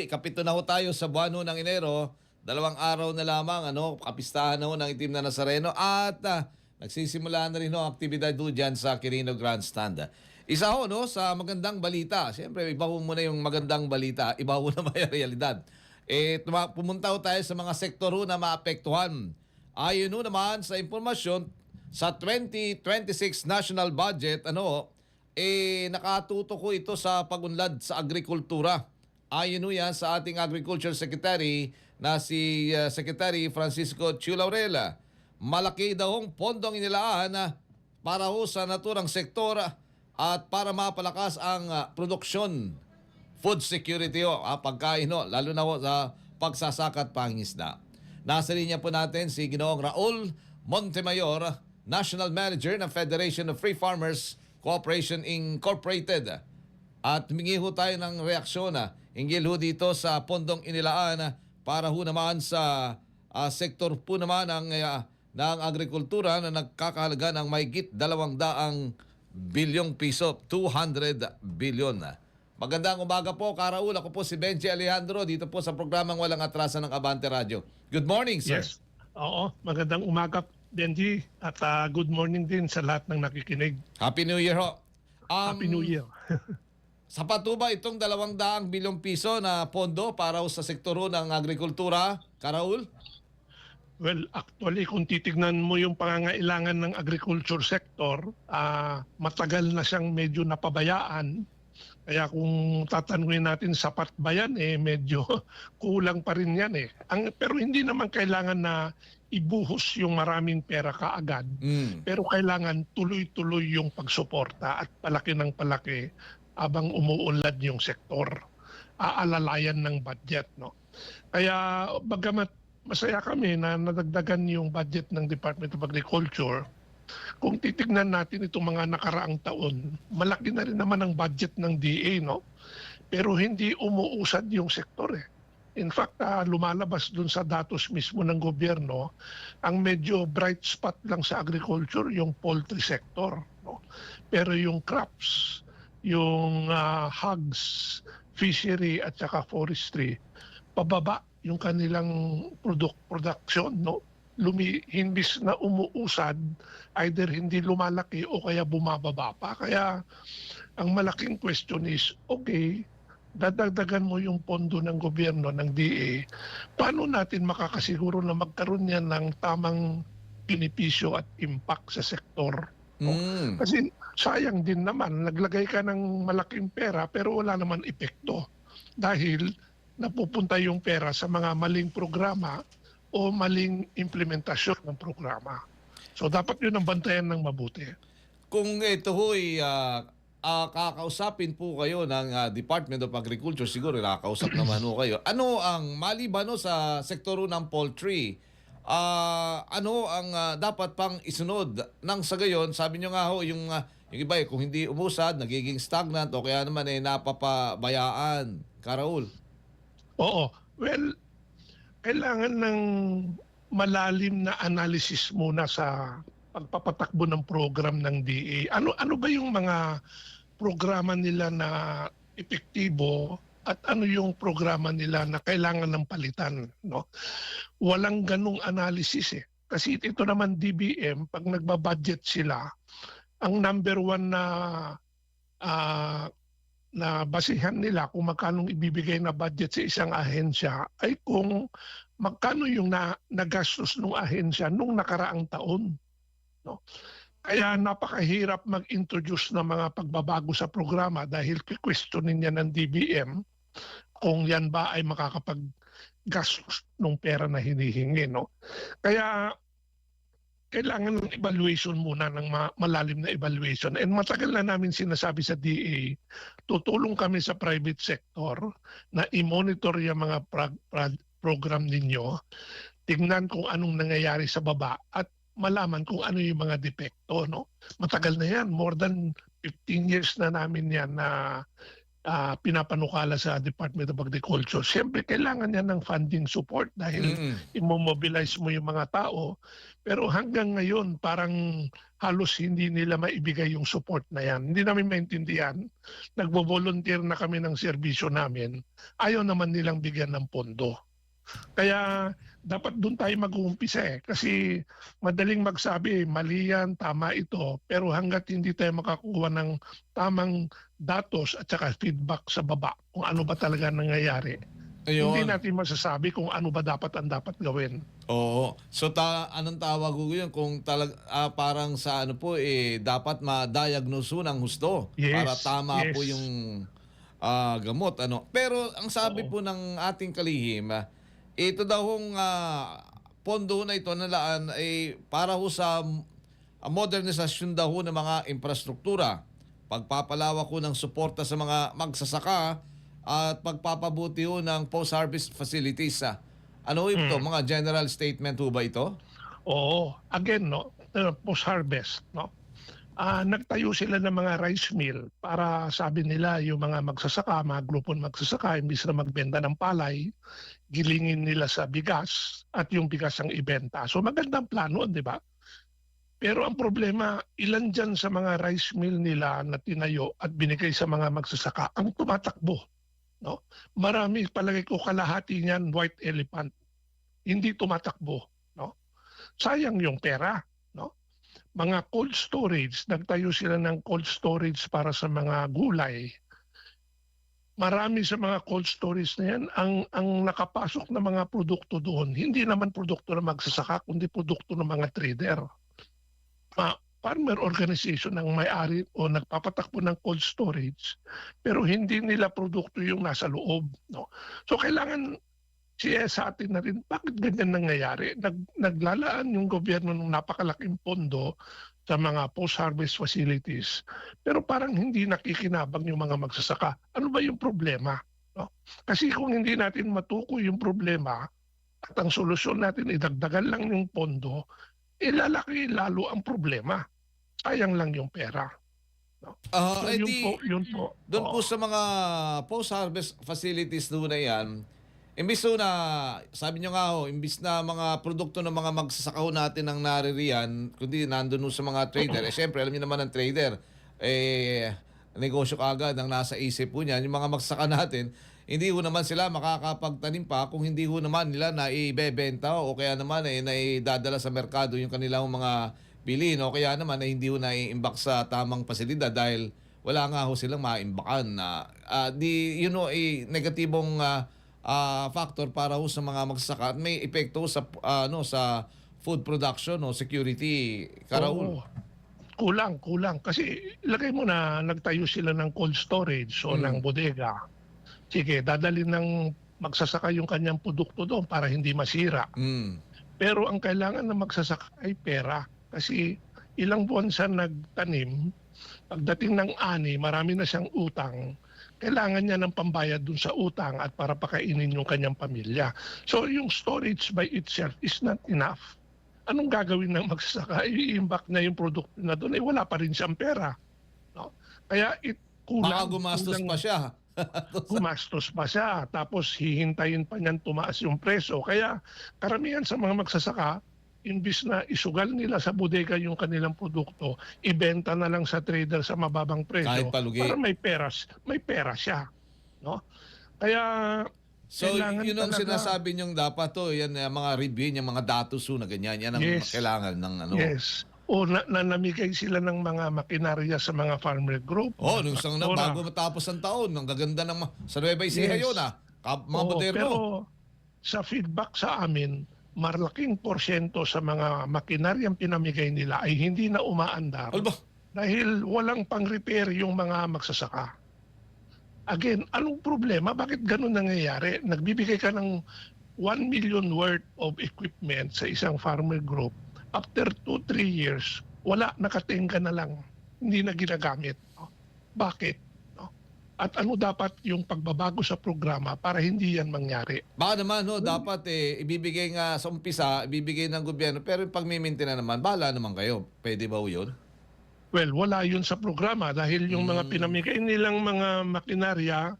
Kapito na ho tayo sa buwan ho ng Enero. 2 araw na lamang, kapistahan na ho ng Itim na Nazareno. At nagsisimula na rin ho ang aktibidad ho dyan sa Quirino Grandstand. Isa ho sa magandang balita. Siyempre, iba ho muna yung magandang balita. Iba ho na may realidad. Pumunta ho tayo sa mga sektor ho na maapektuhan. Ayon ho naman sa impormasyon, sa 2026 national budget, nakatutok ho ito sa pagunlad sa agrikultura. Ayon ho yan sa ating Agriculture Secretary na si Secretary Francisco Chulaurela. Malaki daw hong pondong inilaan para ho sa naturang sektor at para mapalakas ang produksyon. Food security pagkain lalo na sa pagsasaka at pangingisda. Nasa linya po natin si Ginoong Raul Montemayor, National Manager ng Federation of Free Farmers Cooperation Incorporated. At humingi ho tayo ng reaksyon hinggil ho dito sa pondong inilaan para ho naman sa sektor po naman ng agrikultura na nagkakahalaga ng mahigit 200 bilyong piso, 200 bilyon. Magandang umaga po, Karaul. Ako po si Benji Alejandro dito po sa programang Walang Atrasan ng Abante Radio. Good morning, sir. Yes. Oo, magandang umaga, Benji. At good morning din sa lahat ng nakikinig. Happy New Year ho. Happy New Year. Sapat ho ba itong 200 bilyong piso na pondo para sa sektor ng agrikultura, Karaul? Well, actually, kung titignan mo yung pangangailangan ng agriculture sector, matagal na siyang medyo napabayaan. Kaya kung tatanungin natin sapat ba yan, medyo kulang pa rin yan . Pero hindi naman kailangan na ibuhos yung maraming pera kaagad. Pero kailangan tuloy-tuloy yung pagsuporta at palaki ng palaki abang umuunlad yung sektor. Aalalayan ng budget. Kaya bagamat masaya kami na nadagdagan yung budget ng Department of Agriculture, kung titignan natin itong mga nakaraang taon, malaki na rin naman ang budget ng DA, pero hindi umuusad yung sektor . In fact, lumalabas dun sa datos mismo ng gobyerno, ang medyo bright spot lang sa agriculture, yung poultry sector. Pero yung crops, yung hogs, fishery at saka forestry, pababa yung kanilang production, himbis na umuusad, either hindi lumalaki o kaya bumababa pa. Kaya ang malaking question is, okay, dadagdagan mo yung pondo ng gobyerno, ng DA, paano natin makakasiguro na magkaroon yan ng tamang benepisyo at impact sa sektor No? Mm. Kasi sayang din naman, naglagay ka ng malaking pera pero wala naman epekto. Dahil napupunta yung pera sa mga maling programa o maling implementasyon ng programa. So dapat yun ang bantayan ng mabuti. Kung ito ho'y kakausapin po kayo ng Department of Agriculture, siguro nakakausap naman ho kayo. Ano ang maliban no, sa sektor ho ng poultry? Ano ang dapat pang isunod nang sa gayon? Sabi nyo nga ho, yung iba kung hindi umusad, nagiging stagnant o kaya naman napapabayaan. Karaul. Oo. Well, kailangan ng malalim na analysis muna sa pagpapatakbo ng program ng DA. Ano ba yung mga programa nila na epektibo at ano yung programa nila na kailangan ng palitan, no? Walang ganung analysis eh. Kasi ito naman DBM, pag nagbabudget sila, ang number one na basihan nila kung magkano ibibigay na budget sa isang ahensya ay kung magkano yung nagastos ng ahensya nung nakaraang taon. No? Kaya napakahirap mag-introduce ng mga pagbabago sa programa dahil questionin niya ng DBM kung yan ba ay makakapag-gastos ng pera na hinihingi. No? Kaya kailangan ng evaluation muna, ng malalim na evaluation. And matagal na namin sinasabi sa DA, tutulong kami sa private sector na i-monitor yung mga program ninyo, tingnan kung anong nangyayari sa baba at malaman kung ano yung mga depekto. No? Matagal na yan, more than 15 years na namin yan na pinapanukala sa Department of Agriculture. Siyempre, kailangan yan ng funding support dahil imomobilize mo yung mga tao. Pero hanggang ngayon, parang halos hindi nila maibigay yung support na yan. Hindi namin maintindihan. Nagbo-volunteer na kami ng serbisyo namin. Ayaw naman nilang bigyan ng pondo. Kaya dapat doon tayo mag-uumpisa eh. Kasi madaling magsabi, mali yan, tama ito. Pero hanggat hindi tayo makakuha ng tamang datos at saka feedback sa baba kung ano ba talaga nangyayari, hindi natin masasabi kung ano ba dapat ang dapat gawin. Oo. So anong tawag ko yun? Kung parang sa ano po, dapat ma-diagnose ng husto para tama po yung gamot. Ano. Pero ang sabi po ng ating kalihim, ito daw hong pondo na ito nalaan ay para ho sa modernisasyon daw ho ng mga infrastruktura, pagpapalawak ho ng suporta sa mga magsasaka at pagpapabuti ho ng post-harvest facilities. Ano ho ito? Mga general statement ho ba ito? Oo. Again, no, post-harvest, no? Nagtayo sila ng mga rice mill para sabi nila yung mga magsasaka, mga grupong magsasaka, imbis na magbenta ng palay, gilingin nila sa bigas at yung bigas ang ibenta. So magandang plano, di ba? Pero ang problema, ilan dyan sa mga rice mill nila na tinayo at binigay sa mga magsasaka ang tumatakbo. No? Marami, palagay ko kalahati niyan white elephant. Hindi tumatakbo. No? Sayang yung pera. No? Mga cold storage, nagtayo sila ng cold storage para sa mga gulay. Marami sa mga cold storage na yan, ang nakapasok na mga produkto doon, hindi naman produkto ng magsasaka, kundi produkto ng mga trader. Farmer organization ang may-ari o nagpapatakbo ng cold storage, pero hindi nila produkto yung nasa loob. No? So kailangan siya sa atin na rin, bakit ganyan nangyayari? Naglalaan yung gobyerno ng napakalaking pondo sa mga post-harvest facilities, pero parang hindi nakikinabang yung mga magsasaka. Ano ba yung problema? No? Kasi kung hindi natin matukoy yung problema at ang solusyon natin idagdagan lang yung pondo, ilalaki lalo ang problema. Sayang lang yung pera. No? So, yun po. Doon po sa mga post-harvest facilities doon na yan, imbis na, sabi nyo nga ho, imbis na mga produkto ng mga magsasaka natin ang naririyan, kundi nandun sa mga trader. Siyempre, alam niyo naman ang trader, negosyo kaagad ang nasa isip po niyan. Yung mga magsasaka natin, hindi ho naman sila makakapagtanim pa kung hindi ho naman nila na ibebenta o kaya naman naidadala sa merkado yung kanilang mga bilhin o kaya naman hindi ho naiimbak sa tamang pasilidad dahil wala nga ho silang maimbakan. Yun ho ay negatibong factor para ho sa mga magsasaka at may epekto sa sa food production o security. Karaul. Kulang. Kasi ilagay mo na nagtayo sila ng cold storage o ng bodega. Sige, dadalhin ng magsasaka yung kanyang produkto doon para hindi masira. Pero ang kailangan ng magsasaka ay pera. Kasi ilang buwan siya nagtanim, pagdating ng ani, marami na siyang utang. Kailangan niya ng pambayad dun sa utang at para pakainin yung kanyang pamilya. So yung storage by itself is not enough. Anong gagawin ng magsasaka? I-imbak na yung produkto na doon, wala pa rin siyang pera. No? Kaya kulang. Baka gumastos pa siya. Gumastos pa siya. Tapos hihintayin pa niyan tumaas yung preso. Kaya karamihan sa mga magsasaka, imbis na isugal nila sa bodega yung kanilang produkto, ibenta na lang sa trader sa mababang presyo Kahit palugi. para may pera siya. No? Kaya So, kailangan yun ang talaga- sinasabi niyong dapat to, yan mga review, yung mga datos na ganyan, yan ang Yes. kailangan ng ano. Yes. O namigay sila ng mga makinarya sa mga farmer group. Oh, nung isang na, traktora. bago matapos ang taon, ang gaganda ng sa Nueva Ecija Yes. yun mga Oo, moderno. pero sa feedback sa amin, malaking porsyento sa mga makinaryang pinamigay nila ay hindi na umaandar Alba, dahil walang pang-repair yung mga magsasaka. Again, anong problema? Bakit ganun nangyayari? Nagbibigay ka ng 1 million worth of equipment sa isang farmer group. After 2-3 years, wala, nakatingga na lang. Hindi na ginagamit. No? Bakit? No? At ano dapat yung pagbabago sa programa para hindi yan mangyari? baka naman, dapat ibibigay nga sa umpisa, ibibigay ng gobyerno, pero pag may maintenance naman, bahala naman kayo. Pwede ba yun? Well, wala yun sa programa dahil yung mga pinamigay nilang mga makinarya,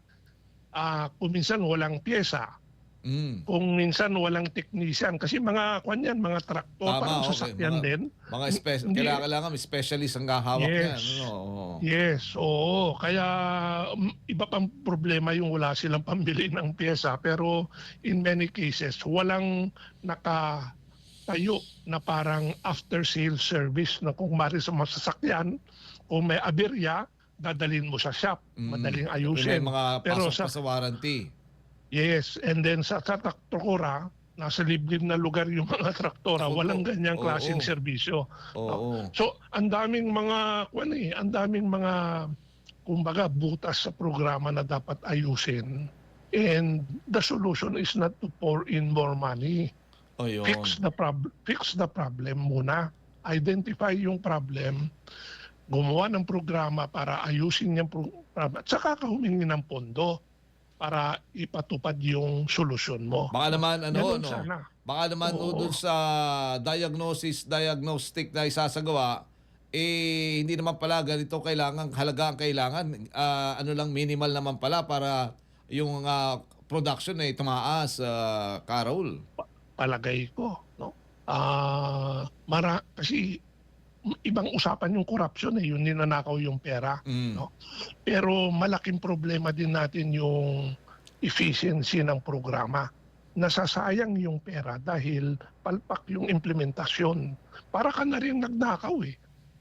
kung minsan walang pyesa, kung minsan walang technician. Kasi mga traktor, parang sasakyan din. Mga Hindi. kailangan may specialist ang hahawak Yes. yan. Oo. Yes, oo. Kaya iba pang problema yung wala silang pambili ng pyesa. Pero in many cases, walang nakatayo na parang after-sale service na kung mari sa masasakyan, kung may aberya, dadalhin mo sa shop. Madaling ayusin. May mga Pero pasok pa sa warranty. Yes, and then sa traktora, nasa liblib na lugar yung mga traktora, Oo, walang ganyang oo. klaseng serbisyo. Oo. So, ang daming mga kumbaga butas sa programa na dapat ayusin. And the solution is not to pour in more money. O yun. Fix the problem muna. Identify yung problem, gumawa ng programa para ayusin yung programa, at saka ka humingi ng pondo para ipatupad yung solusyon mo. Baka naman Ganun sana. Baka naman Oo. doon sa diagnostic na isasagawa, hindi naman pala ganito halaga ang kailangan. Ano lang, minimal naman pala para yung production ay tumaas, Carol. Palagay ko, no? Kasi ibang usapan yung corruption, yung ninanakaw yung pera, no? Pero malaking problema din natin yung efficiency ng programa. Nasasayang yung pera dahil palpak yung implementasyon. Para ka na rin nagnakaw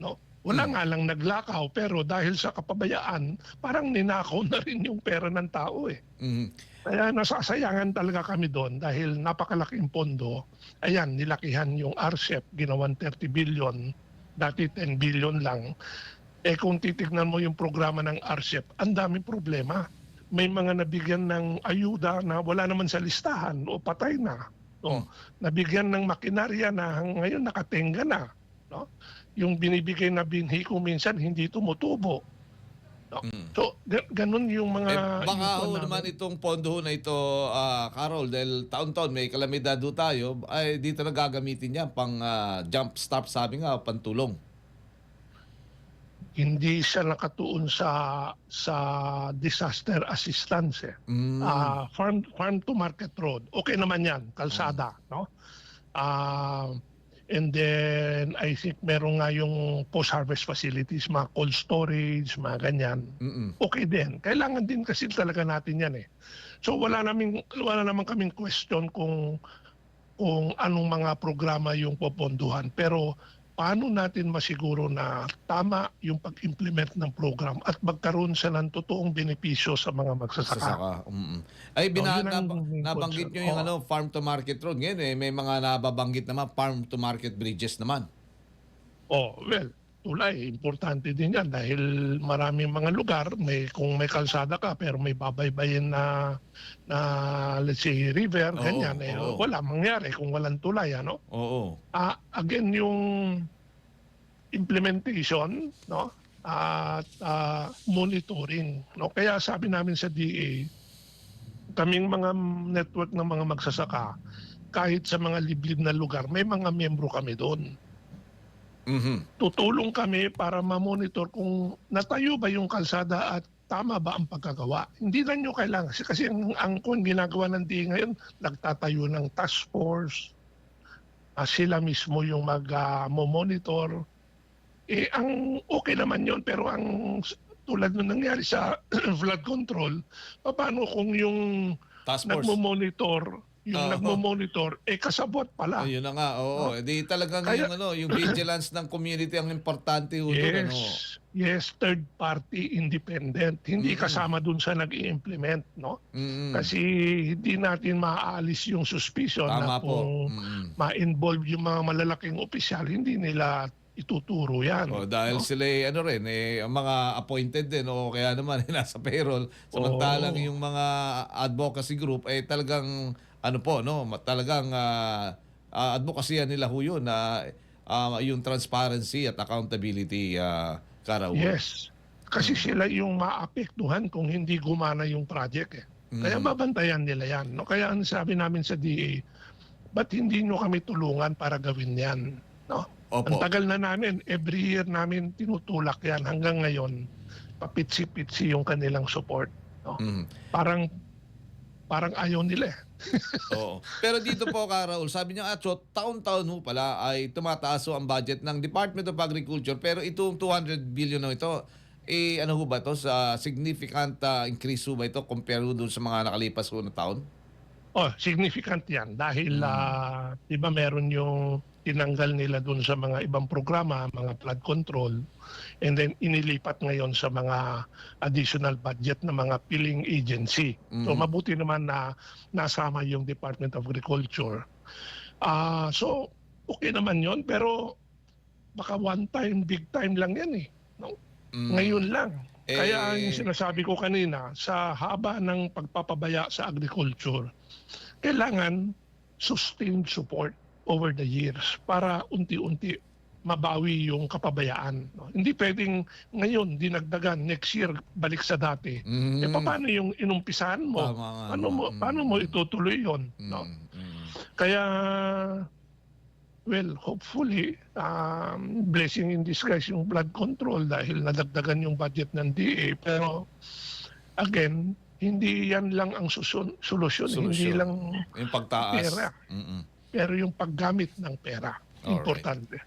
no? Wala nga lang naglakaw, pero dahil sa kapabayaan, parang ninakaw na rin yung pera ng tao Kaya nasasayangan talaga kami doon dahil napakalaking pondo. Ayan, nilakihan yung RCEP, ginawan 30 billion, dati 10 billion lang. Kung titignan mo yung programa ng RCEP, ang daming problema. May mga nabigyan ng ayuda na wala naman sa listahan o patay na. No? Nabigyan ng makinarya na ngayon nakatenga na. No? Yung binibigay na binhi ko minsan hindi tumutubo. No? So, ganun yung mga... Baka naman itong pondo na ito, Carol, dahil taon-taon may kalamidad tayo, ay dito na gagamitin yan pang jump start, sabi nga, pantulong. Hindi siya nakatuon sa disaster assistance. Farm to market road. Okay naman yan, kalsada. No? And then, I think meron nga yung post-harvest facilities, mga cold storage, mga ganyan. Okay din. Kailangan din kasi talaga natin yan So wala naman kaming question kung anong mga programa yung poponduhan. Pero paano natin masiguro na tama yung pag-implement ng program at magkaroon siya ng totoong benepisyo sa mga magsasaka. Ay, yun ang nabanggit nyo yung farm to market road. Ngayon may mga nababanggit naman farm to market bridges naman. Well, tulay, importante din yan dahil maraming mga lugar, kung may kalsada ka pero may babaybayin na let's say river, Oo, ganyan, oo. wala mangyari kung walang tulay, ano? Oo. Again, yung implementation, no? At monitoring, no? Kaya sabi namin sa DA, kaming mga network ng mga magsasaka, kahit sa mga liblib na lugar, may mga miyembro kami doon. Tutulong kami para ma-monitor kung natayo ba yung kalsada at tama ba ang pagkagawa. Hindi na nyo kailangan. Kasi ang kung ginagawa ng DA ngayon, nagtatayo ng task force. Sila mismo yung mag-monitor. Ang okay naman yon, pero ang tulad nung nangyari sa flood control, paano kung yung Task force. nagmo-monitor, kasabot pala. Ayun na nga, oo. Di talagang Kaya- yung vigilance ng community ang importante ho doon, ano? Yes, third party independent. Hindi kasama dun sa nag-i-implement, no? Kasi hindi natin maaalis yung suspicion Tama na po. kung ma-involve yung mga malalaking opisyal, hindi nila ituturo yan. Dahil sila ang mga appointed din o kaya naman nasa payroll. Samantalang yung mga advocacy group ay talagang talagang advocacy nila ho yun na yung transparency at accountability, Karaul. Yes. Kasi sila yung maapektuhan kung hindi gumana yung project. Kaya babantayan nila yan. No? Kaya ang sabi namin sa DA, ba't hindi nyo kami tulungan para gawin yan? No? Opo. Ang tagal na namin, every year namin tinutulak yan. Hanggang ngayon, papitsi-pitsi yung kanilang support. No? Parang ayaw nila. Oo. Pero dito po, Karaul, sabi niya, taon-taon ho pala ay tumataas ho ang budget ng Department of Agriculture. Pero itong 200 billion ho ito, ano ho ba ito? Sa significant increase ho ba ito compare ho dun sa mga nakalipas ho na taon? Significant yan. Dahil, di ba meron yung tinanggal nila dun sa mga ibang programa, mga flood control, and then inilipat ngayon sa mga additional budget na mga billing agency. So mabuti naman na nasama yung Department of Agriculture. So okay naman yon, pero baka one time, big time lang yan eh. No? Ngayon lang. Kaya yung sinasabi ko kanina, sa haba ng pagpapabaya sa agriculture, kailangan sustained support over the years para unti-unti mabawi yung kapabayaan. No? Hindi pwedeng ngayon dinagdagan, next year balik sa dati. Paano yung inumpisahan mo? Paano mo itutuloy yon? No? Kaya, well, hopefully, blessing in disguise yung flood control dahil nadagdagan yung budget ng DA. Pero, again, hindi yan lang ang solusyon. Hindi lang yung pagtaas. pera. Pero yung paggamit ng pera, importante.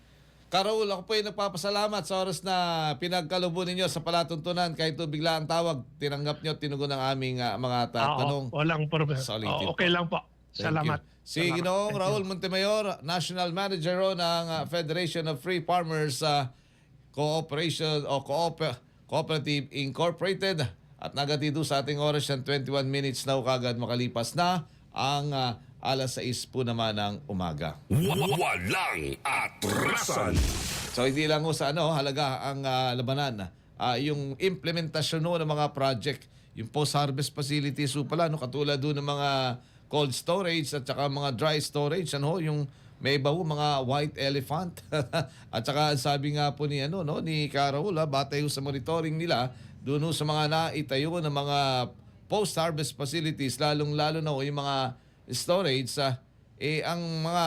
Karaul, ako po ay nagpapasalamat sa oras na pinagkalubo ninyo sa palatuntunan. Kahit bigla ang tawag, tinanggap nyo, tinugon ang aming mga tanong. Walang problema. Solid. Okay lang po. Salamat. Si Ginoong Raul Montemayor, National Manager ng Federation of Free Farmers Cooperation o Cooperative Incorporated. At nagatido sa ating oras yan, 21 minutes na kagad makalipas na ang alas 6 po naman ng umaga. Walang atrasan. So hindi lang sa halaga ang labanan. Yung implementasyon ng mga project, yung post-harvest facilities pala, katulad doon ng mga cold storage at saka mga dry storage, yung may iba mga white elephant. At saka sabi nga po ni ni Karaul, batay sa monitoring nila doon sa mga naitayo ng mga post-harvest facilities, lalong-lalo na yung mga storage, ang mga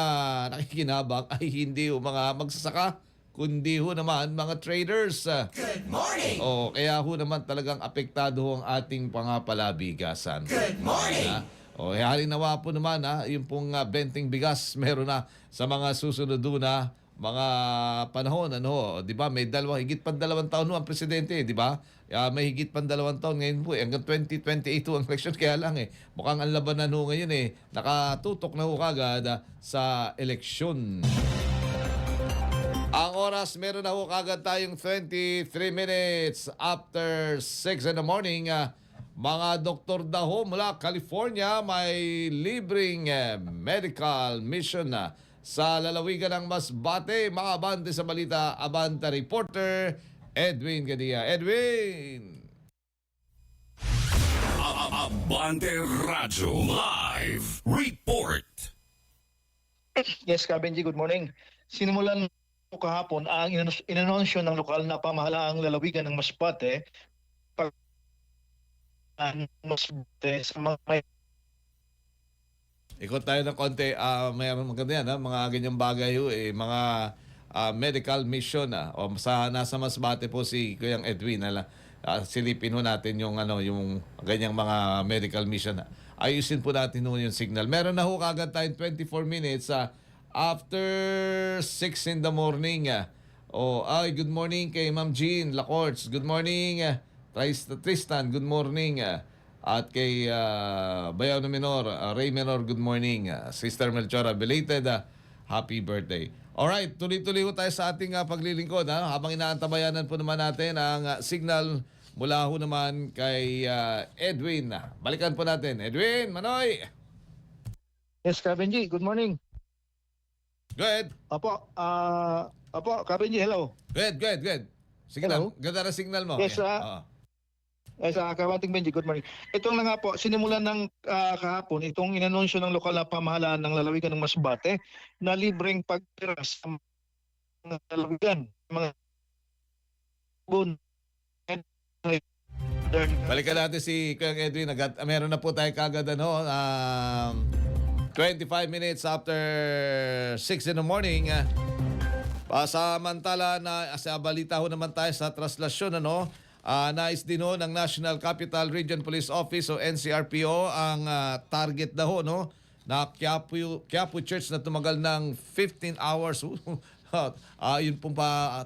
nakikinabang ay hindi mga magsasaka, kundi naman mga traders. Good morning! Kaya naman talagang apektado ang ating pangapalabigasan. Good morning! Halinawa po naman yung pong benting bigas meron na sa mga susunod na mga panahon, 'di ba? May higit pa 2 taon ang presidente, 'di ba? May higit pa 2 taon ngayon po, hanggang 2028 ang election, kaya lang mukhang ang labanan ngayon nakatutok na kagad sa eleksyon. Ang oras, meron na kagad tayong 23 minutes after 6 in the morning. Mga doktor daw mula California may libreng medical mission sa lalawigan ng Masbate. Mga abante sa balita, Abante reporter Edwin Gadia. Edwin! Abante Radyo Live Report. Yes, Kabenji, good morning. Sinimulan po kahapon ang inanunsyo ng lokal na pamahalaang lalawigan ng Masbate sa mga may Ikot tayo ng konti. Mayroon maganda yan, mga ganyang bagay, mga medical mission. O nasa Masbate po si Kuyang Edwin. Silipin ho natin yung ganyang mga medical mission. Ayusin po natin yung signal. Meron na ho kagad tayong 24 minutes after 6 in the morning. Good morning kay Ma'am Jean Lacorts. Good morning. Tristan, good morning. At kay Bayaw na Minor, Ray Minor, good morning. Sister Melchora, belated happy birthday. Alright, tuloy-tuloy ho tayo sa ating paglilingkod. Habang inaantabayanan po naman natin ang signal mula ho naman kay Edwin. Balikan po natin. Edwin, Manoy! Yes, Kabenji, good morning. Go ahead. Apo, Kabenji, hello. Go ahead. Signal. Hello? Ganda na signal mo. Yes, Kabating Benji, good morning. Ito na nga po, sinimulan ng kahapon itong inanunsyo ng lokal na pamahalaan ng lalawigan ng Masbate na libreng pagtira sa mga lalawigan. Mga Balikan natin si Kuya Edwin. Meron na po tayo kagad 25 minutes after 6 in the morning. Samantala na sa balita ho naman tayo sa traslasyon, nais din ho ng National Capital Region Police Office o NCRPO ang target na ho na Quiapo Church na tumagal ng 15 hours. Yun pong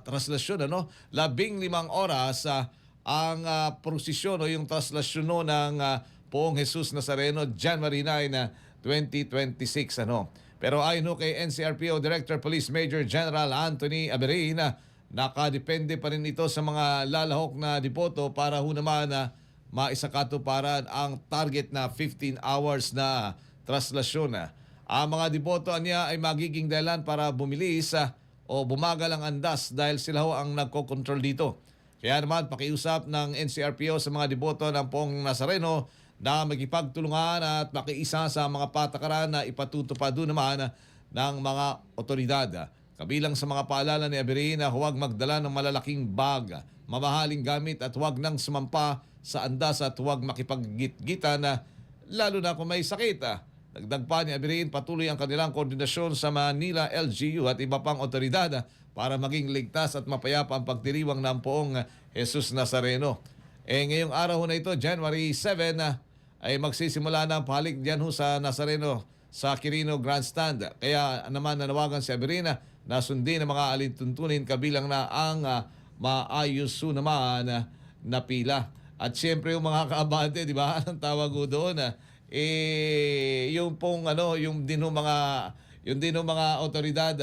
traslasyon, 15 oras ang prosesyon o yung traslasyon ng Poong Jesus Nazareno January 9, 2026. Pero ayon ho kay NCRPO Director Police Major General Anthony Aberin, nakadepende pa rin ito sa mga lalahok na depoto para ho naman maisakatuparan ang target na 15 hours na traslasyon. Ang mga depoto niya ay magiging dahilan para bumilis o bumagal ang andas dahil sila ho ang nagko-control dito. Kaya naman pakiusap ng NCRPO sa mga depoto ng Poong Nazareno na magipagtulungan at makiisa sa mga patakaran na ipatutupad doon naman ng mga otoridad. Kabilang sa mga paalala ni Aberin na huwag magdala ng malalaking bag, mamahaling gamit at huwag nang sumampa sa andas at huwag makipag-git-gitan lalo na kung may sakit. Dagdag pa ni Aberin, patuloy ang kanilang koordinasyon sa Manila LGU at iba pang otoridad para maging ligtas at mapayapa ang pagdiriwang ng Poong Jesus Nazareno. Ngayong araw na ito, January 7, ay magsisimula ng pahalik diyan sa Nazareno sa Quirino Grandstand. Kaya naman nanawagan si Aberin na sundin ang mga alintuntunin kabilang na ang maayos naman na pila. At siyempre yung mga kaabante, di ba? Anong tawag ko doon? Yung pong yung din ng mga otoridad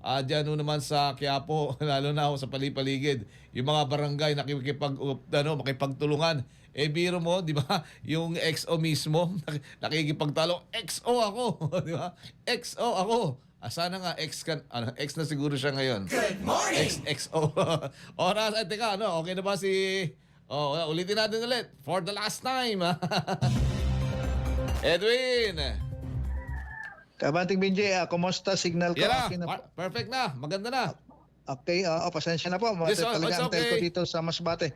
diyan naman sa Quiapo, lalo na ako sa palipaligid, yung mga barangay makipagtulungan. Biro mo, di ba? Yung XO mismo, nakikipagtalo, XO ako, di ba? XO ako. Sana nga X na siguro siya ngayon. Good morning! XO. Oras, teka, okay na ba ulitin natin ulit. For the last time. Edwin! Kabanting Benji, kumusta signal ko? Yeah, Okay na po. perfect na. Maganda na. Okay, pasensya na po. Yes, Talaga ang okay. telco dito sa Masbate.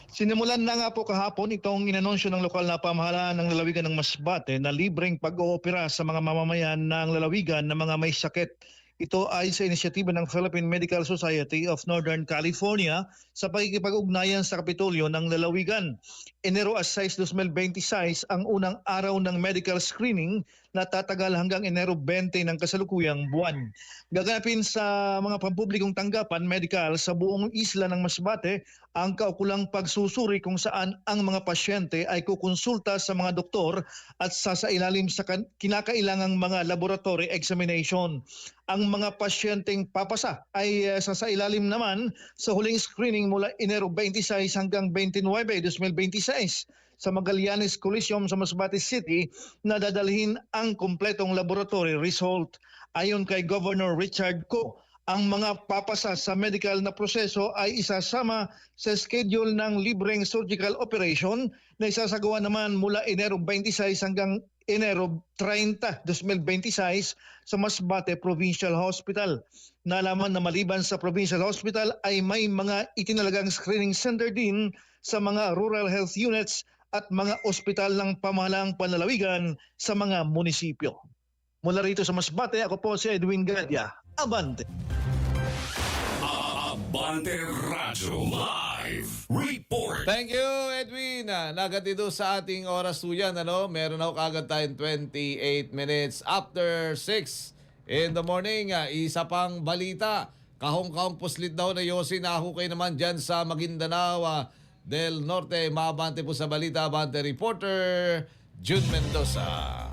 Sinimulan na nga po kahapon itong inanunsyo ng lokal na pamahalaan ng lalawigan ng Masbate na libreng pag-oopera sa mga mamamayan ng lalawigan na mga may sakit. Ito ay sa inisyatiba ng Philippine Medical Society of Northern California sa pakikipag-ugnayan sa Kapitolyo ng lalawigan. Enero 6, 2026 ang unang araw ng medical screening na tatagal hanggang Enero 20 ng kasalukuyang buwan. Gaganapin sa mga pampublikong tanggapan medical sa buong isla ng Masbate ang kaukulang pagsusuri kung saan ang mga pasyente ay kukonsulta sa mga doktor at sasailalim sa kinakailangang mga laboratory examination. Ang mga pasyenteng papasa ay sasailalim naman sa huling screening mula Enero 26 hanggang 29, 2026 sa Magallanes Coliseum sa Masbate City na dadalhin ang kumpletong laboratory result. Ayon kay Governor Richard Ko, ang mga papasa sa medical na proseso ay isasama sa schedule ng libreng surgical operation na isasagawa naman mula Enero 26 hanggang Enero 30, 2026 sa Masbate Provincial Hospital. Nalaman na maliban sa Provincial Hospital ay may mga itinalagang screening center din sa mga rural health units at mga ospital ng pamahalaang panlalawigan sa mga munisipyo. Mula rito sa Masbate, ako po si Edwin Gadia. Abante! Abante Radyo Live Report. Thank you, Edwin. Nagatido sa ating oras po yan. Meron ako kagad tayong 28 minutes after 6 in the morning. Isa pang balita. Kahong-kahong puslit daw na Yossi. Nahukay naman dyan sa Maguindanao del Norte. Maabante po sa balita. Abante reporter June Mendoza.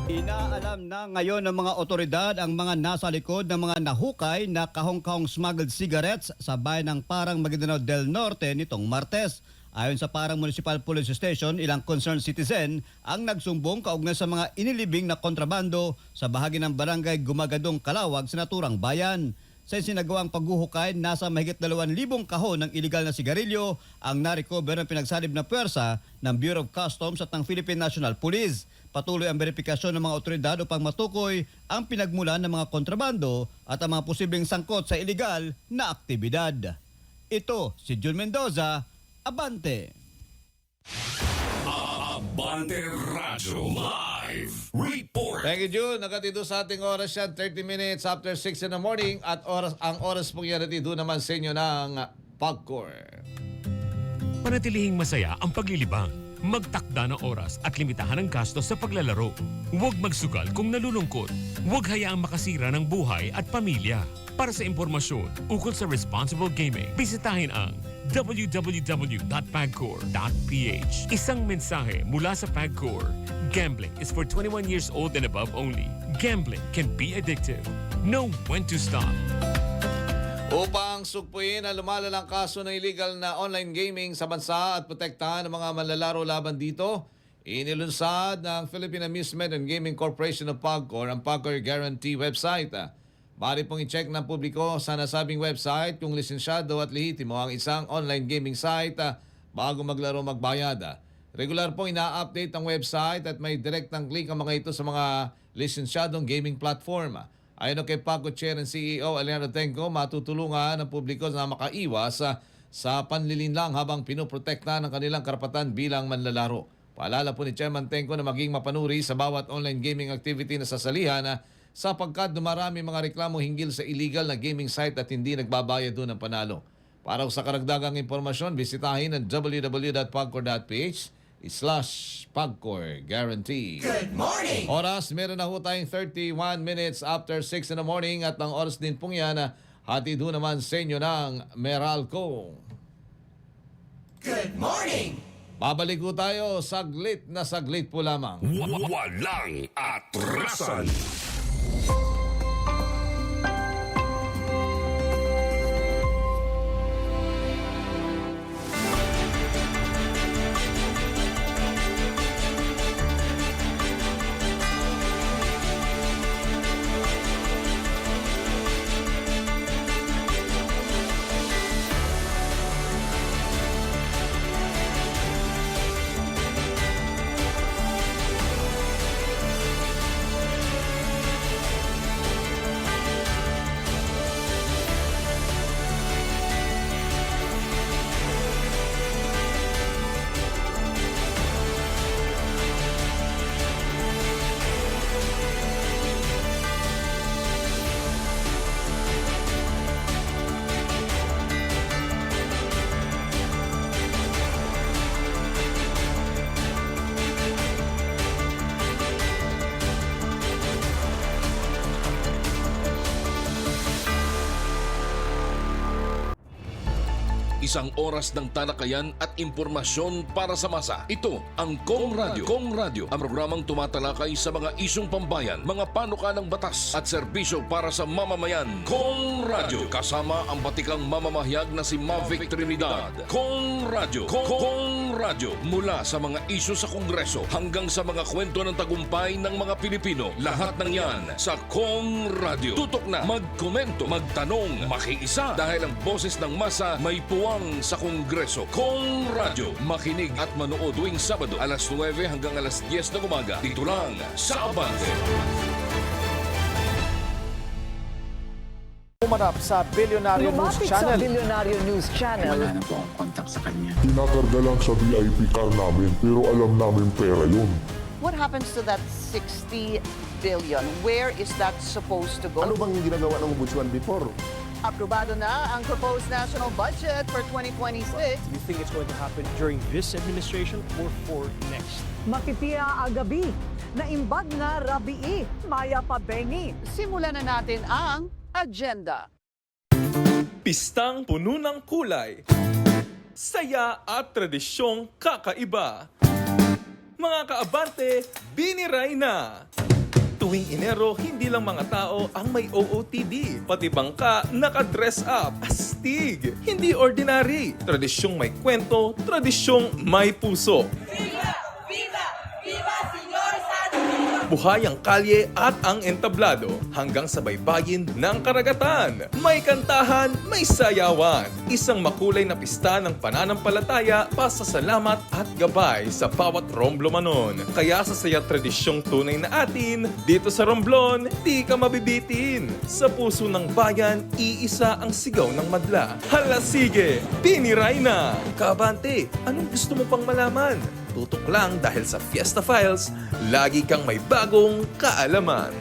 Inaalam na ngayon ng mga otoridad ang mga nasa likod ng mga nahukay na kahong-kahong smuggled cigarettes sa bayan ng Parang Maguindanao del Norte nitong Martes. Ayon sa Parang Municipal Police Station, ilang concerned citizen ang nagsumbong kaugnay sa mga inilibing na kontrabando sa bahagi ng barangay Gumagadong, Calawag sa naturang bayan. Sa sinagawang paghuhukay, nasa mahigit 2,000 kahon ng iligal na sigarilyo ang narecover ng pinagsalib na puwersa ng Bureau of Customs at ng Philippine National Police. Patuloy ang verifikasyon ng mga otoridad upang matukoy ang pinagmulan ng mga kontrabando at ang mga posibleng sangkot sa iligal na aktibidad. Ito si June Mendoza, Abante! Abante Radyo Live Report. Thank you, June. Nakatito sa ating oras yan, 30 minutes after 6 in the morning. At ang oras pong yan natito naman sa inyo ng PAGCOR. Panatilihing masaya ang paglilibang. Magtakda ng oras at limitahan ang gastos sa paglalaro. Huwag magsugal kung nalulungkot. Huwag hayaang makasira ng buhay at pamilya. Para sa impormasyon ukol sa responsible gaming, bisitahin ang www.pagcor.ph. Isang mensahe mula sa PAGCOR. Gambling is for 21 years old and above only. Gambling can be addictive. Know when to stop. Upang sugpuin ang lumalalang kaso ng illegal na online gaming sa bansa at protektahan ang mga manlalaro laban dito, inilunsad ng Philippine Amusement and Gaming Corporation of PAGCOR ang PAGCOR Guarantee website. Maaari pong i-check ng publiko sa nasabing website kung lisensyado at lehitimo ang isang online gaming site bago maglaro magbayad. Regular pong ina-update ang website at may direktang click ang mga ito sa mga lisensyadong gaming platform. Ayon kay PAGCOR Chair and CEO Aliano Tenco, matutulungan ang publiko na makaiwas sa panlilinlang habang pinoprotekta ng kanilang karapatan bilang manlalaro. Paalala po ni Chairman Tenco na maging mapanuri sa bawat online gaming activity na sasalihan sapagkat dumarami mga reklamo hinggil sa illegal na gaming site at hindi nagbabayad doon ng panalo. Para sa karagdagang impormasyon, bisitahin ang www.pagcor.ph/PAGCOR Guarantee. Good morning! Oras, meron na ho tayong 31 minutes after 6 in the morning at ang oras din pong yan, hatid ho naman sa inyo ng Meralco. Good morning! Babalik ho tayo, saglit na saglit po lamang. Walang atrasan. Isang oras ng talakayan at impormasyon para sa masa. Ito ang Kong Radio. Kong Radio, ang programang tumatalakay sa mga isyong pambayan, mga panukalang batas at serbisyo para sa mamamayan. Kong Radio, kasama ang batikang mamamahayag na si Mavic Trinidad. Kong Radio. Kong Radio, mula sa mga isyu sa Kongreso hanggang sa mga kwento ng tagumpay ng mga Pilipino. Lahat ng yan sa Kong Radio. Tutok na, magkomento, magtanong, makiisa dahil ang boses ng masa may puwang sa Kongreso. Kong Radio, makinig at manood tuwing Sabado alas 9 hanggang alas 10 ng umaga. Dito lang sa Abante. Umarap sa Billionario News Channel. Billionario News Channel. Wala na po akong contact sa kanya. Tinakarga lang sa VIP car namin pero alam namin pera yun. What happens to that 60 billion? Where is that supposed to go? Ano bang ginagawa ng ombudsman before? Aprobado na ang proposed national budget for 2026. You think it's going to happen during this administration or for next? Makipia agabi, naimbag na rabii, maya pabengi. Simulan na natin ang agenda. Pistang puno ng kulay, saya at tradisyong kakaiba. Mga kaabante, biniray na! Tuwing Enero, hindi lang mga tao ang may OOTD. Pati bangka, naka-dress up. Astig! Hindi ordinary. Tradisyong may kwento, tradisyong may puso. Viva! Viva! Viva, Señor Santo Niño! Buhay ang kalye at ang entablado hanggang sa baybayin ng karagatan. May kantahan, may sayawan. Isang makulay na pista ng pananampalataya, pasasalamat at gabay sa bawat Romblomanon. Kaya sa saya tradisyong tunay na atin, dito sa Romblon, di ka mabibitin. Sa puso ng bayan, iisa ang sigaw ng madla. Hala sige, biniray na! Kaabante, anong gusto mo pang malaman? Tutok lang dahil sa Fiesta Files, lagi kang may bagong kaalaman.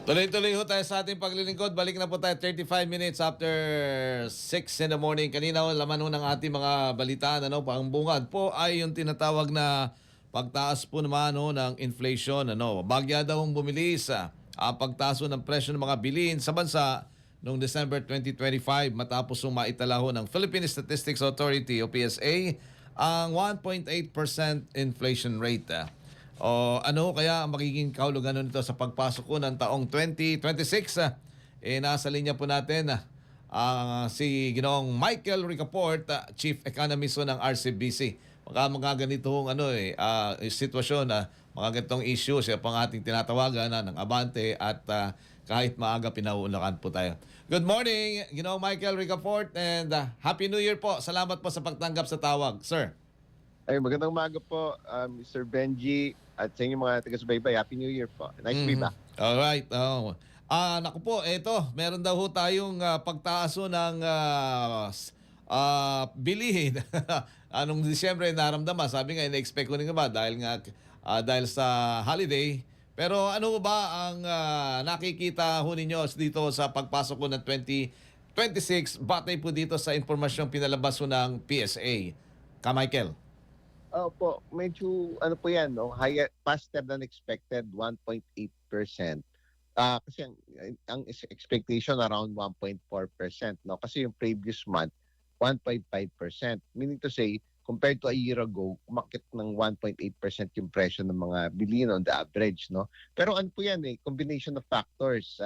Tuloy-tuloy ho tayo sa ating paglilingkod. Balik na po tayo 35 minutes after 6 in the morning. Kanina ho, laman ho ng ating mga balitaan. Pangbungad po ay yung tinatawag na pagtaas po naman ho ng inflation. Bagya daw hong bumili sa pagtaas ho ng presyo ng mga bilihin sa bansa noong December 2025 matapos hong maitala ho ng Philippine Statistics Authority o PSA ang 1.8% inflation rate. O ano kaya ang magiging kahulugan nito sa pagpasok ko ng taong 2026? Nasa linya po natin si Ginoong Michael Ricaport, Chief Economist ng RCBC. Mga ganitong sitwasyon, mga ganitong issue, siya pang ating tinatawagan ng Abante at kahit maaga pinauulakan po tayo. Good morning, Ginoong Michael Ricaport, and Happy New Year po. Salamat po sa pagtanggap sa tawag, sir. Ay, magandang umaga po, Mr. Benji, at sa inyong mga taga-subaybay. Happy New Year po. Nice to be back. Alright. Naku po, eto, meron daw ho tayong pagtaas ho ng bilihin. Anong Disyembre naramdaman? Sabi nga, ina-expect ko nga ba dahil sa holiday. Pero ano ba ang nakikita ho ninyo dito sa pagpasok ko ng 2026 batay po dito sa impormasyong pinalabas ho ng PSA? Ka Michael? Opo, medyo po yan, higher, faster than expected, 1.8%. Kasi ang expectation around 1.4%, Kasi yung previous month, 1.5%. Meaning to say, compared to a year ago, umakit ng 1.8% yung presyo ng mga bilihin on the average, Pero ano po yan, combination of factors.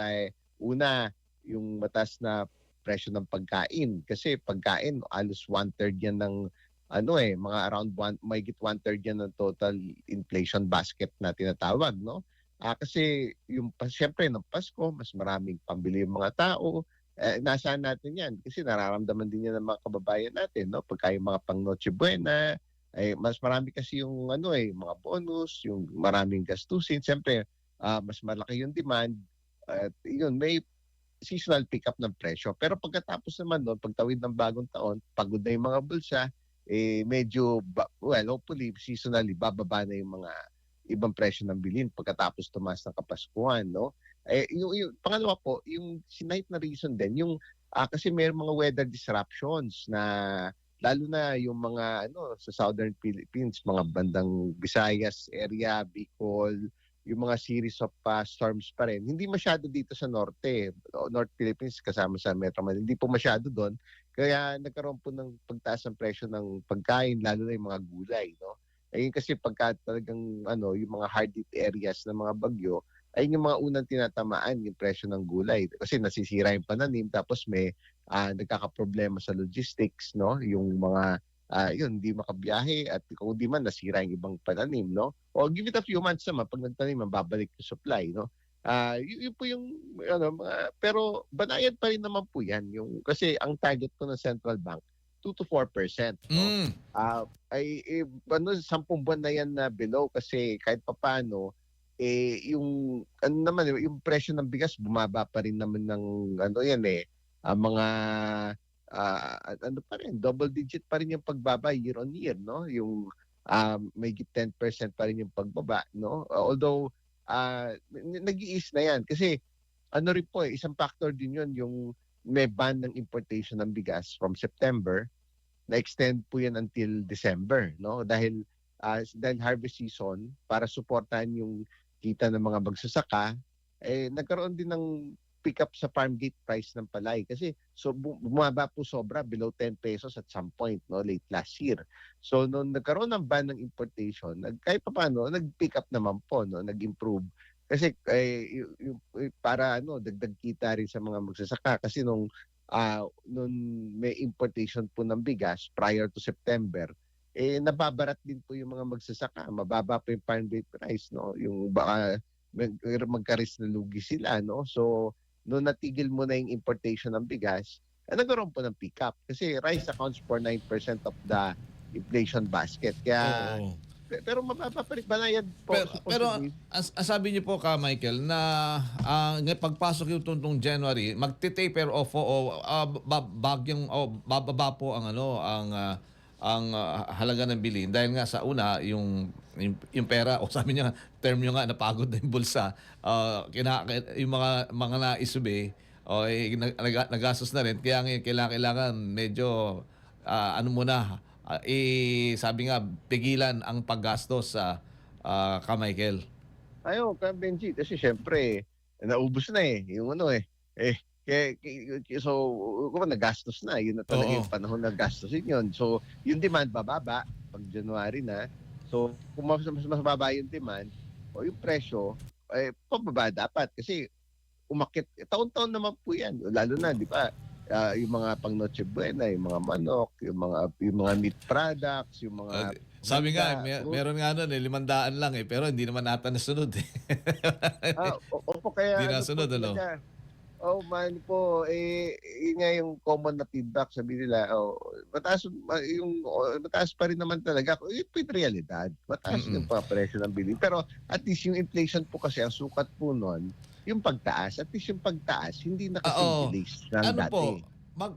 Una, yung mataas na presyo ng pagkain. Kasi pagkain, alos 1/3 yan ng mga around mahigit 1/3 yan ng total inflation basket na tinatawag, Kasi siyempre ng Pasko, mas maraming pambili yung mga tao. Nasaan natin yan? Kasi nararamdaman din yan ng mga kababayan natin, Pagka yung mga pang Noche Buena, mas marami kasi yung mga bonus, yung maraming gastusin. Siyempre, mas malaki yung demand. At yun, may seasonal pick-up ng presyo. Pero pagkatapos naman pagtawid ng bagong taon, pagod na yung mga bulsa, medyo hopefully seasonally bababa na yung mga ibang presyo ng bilhin pagkatapos tumaas ng Kapaskuhan, no? Yung pangalawa po, yung sinite na reason din, yung kasi may mga weather disruptions na lalo na yung mga sa Southern Philippines, mga bandang Visayas area, Bicol, yung mga series of storms pa rin. Hindi masyado dito sa North Philippines kasama sa Metro Manila. Hindi po masyado doon. Kaya nagkaroon po ng pagtaas ng presyo ng pagkain, lalo na yung mga gulay, no? Ayun kasi pagka talagang yung mga hard hit areas ng mga bagyo, ay yung mga unang tinatamaan yung presyo ng gulay. Kasi nasisira yung pananim, tapos may nagkakaproblema sa logistics, no? Yung mga hindi makabiyahe at kung di man nasira yung ibang pananim, no? O give it a few months naman, pag nagtanim, babalik yung supply, no? Yun po yung pero banayad pa rin naman po yan. Kasi ang target po ng central bank 2 to 4%. No? 10 buwan na yan na below kasi kahit papaano yung yung presyo ng bigas bumaba pa rin naman ng mga pa rin, double digit pa rin yung pagbaba year on year, no? Yung may 10% pa rin yung pagbaba, no? Although nag-iis na yan kasi rin po isang factor din yun yung may ban ng importation ng bigas from September, na-extend po yan until December, no? Dahil harvest season, para suportahan yung kita ng mga magsasaka, nagkaroon din ng pick up sa farm gate price ng palay kasi bumaba po sobra below 10 pesos at some point, no, late last year. So nung nagkaroon ng ban ng importation, kahit paano nag-pick up naman po, no, nag-improve kasi para dagdag kita rin sa mga magsasaka kasi nung may importation po ng bigas prior to September, nababarat din po yung mga magsasaka, mababa pa yung farm gate price, no, yung baka magkaris na lugi sila, no. So noon natigil mo na yung importation ng bigas, nagkaroon po ng pick-up kasi rice accounts for 9% of the inflation basket. Kaya pero mababa pa rin banayad po. Pero ang sabi niyo po Michael, na pagpasok yung tuntong January, magti-taper off bababa po ang halaga ng bilhin dahil nga sa una yung pera, o sabi niya term nyo nga, napagod na yung bulsa, yung mga naisubi nagastos na rin, kaya kailangan medyo sabi nga pigilan ang paggastos sa Michael. Ka Benji, kasi syempre naubos na yung so kung nagastos na, yun na talaga yung panahon na gastosin yun. So yung demand bababa pag January na. So kung mas mababa yung demand o yung presyo, pababa dapat kasi umakit. Taon-taon naman po yan. Lalo na, di ba, yung mga pang Noche Buena, yung mga manok, yung mga meat products, yung mga sabi nga, meron nga nun 500 lang pero hindi naman nata nasunod opo, kaya hindi nasunod, man po, yun nga yung common na feedback, sabi nila, mataas pa rin naman talaga. Yung realidad, mataas yung presyo ng bilhin. Pero at least yung inflation po kasi, ang sukat po nun, yung pagtaas. At least yung pagtaas, hindi na kasi bilis ng dati. Po,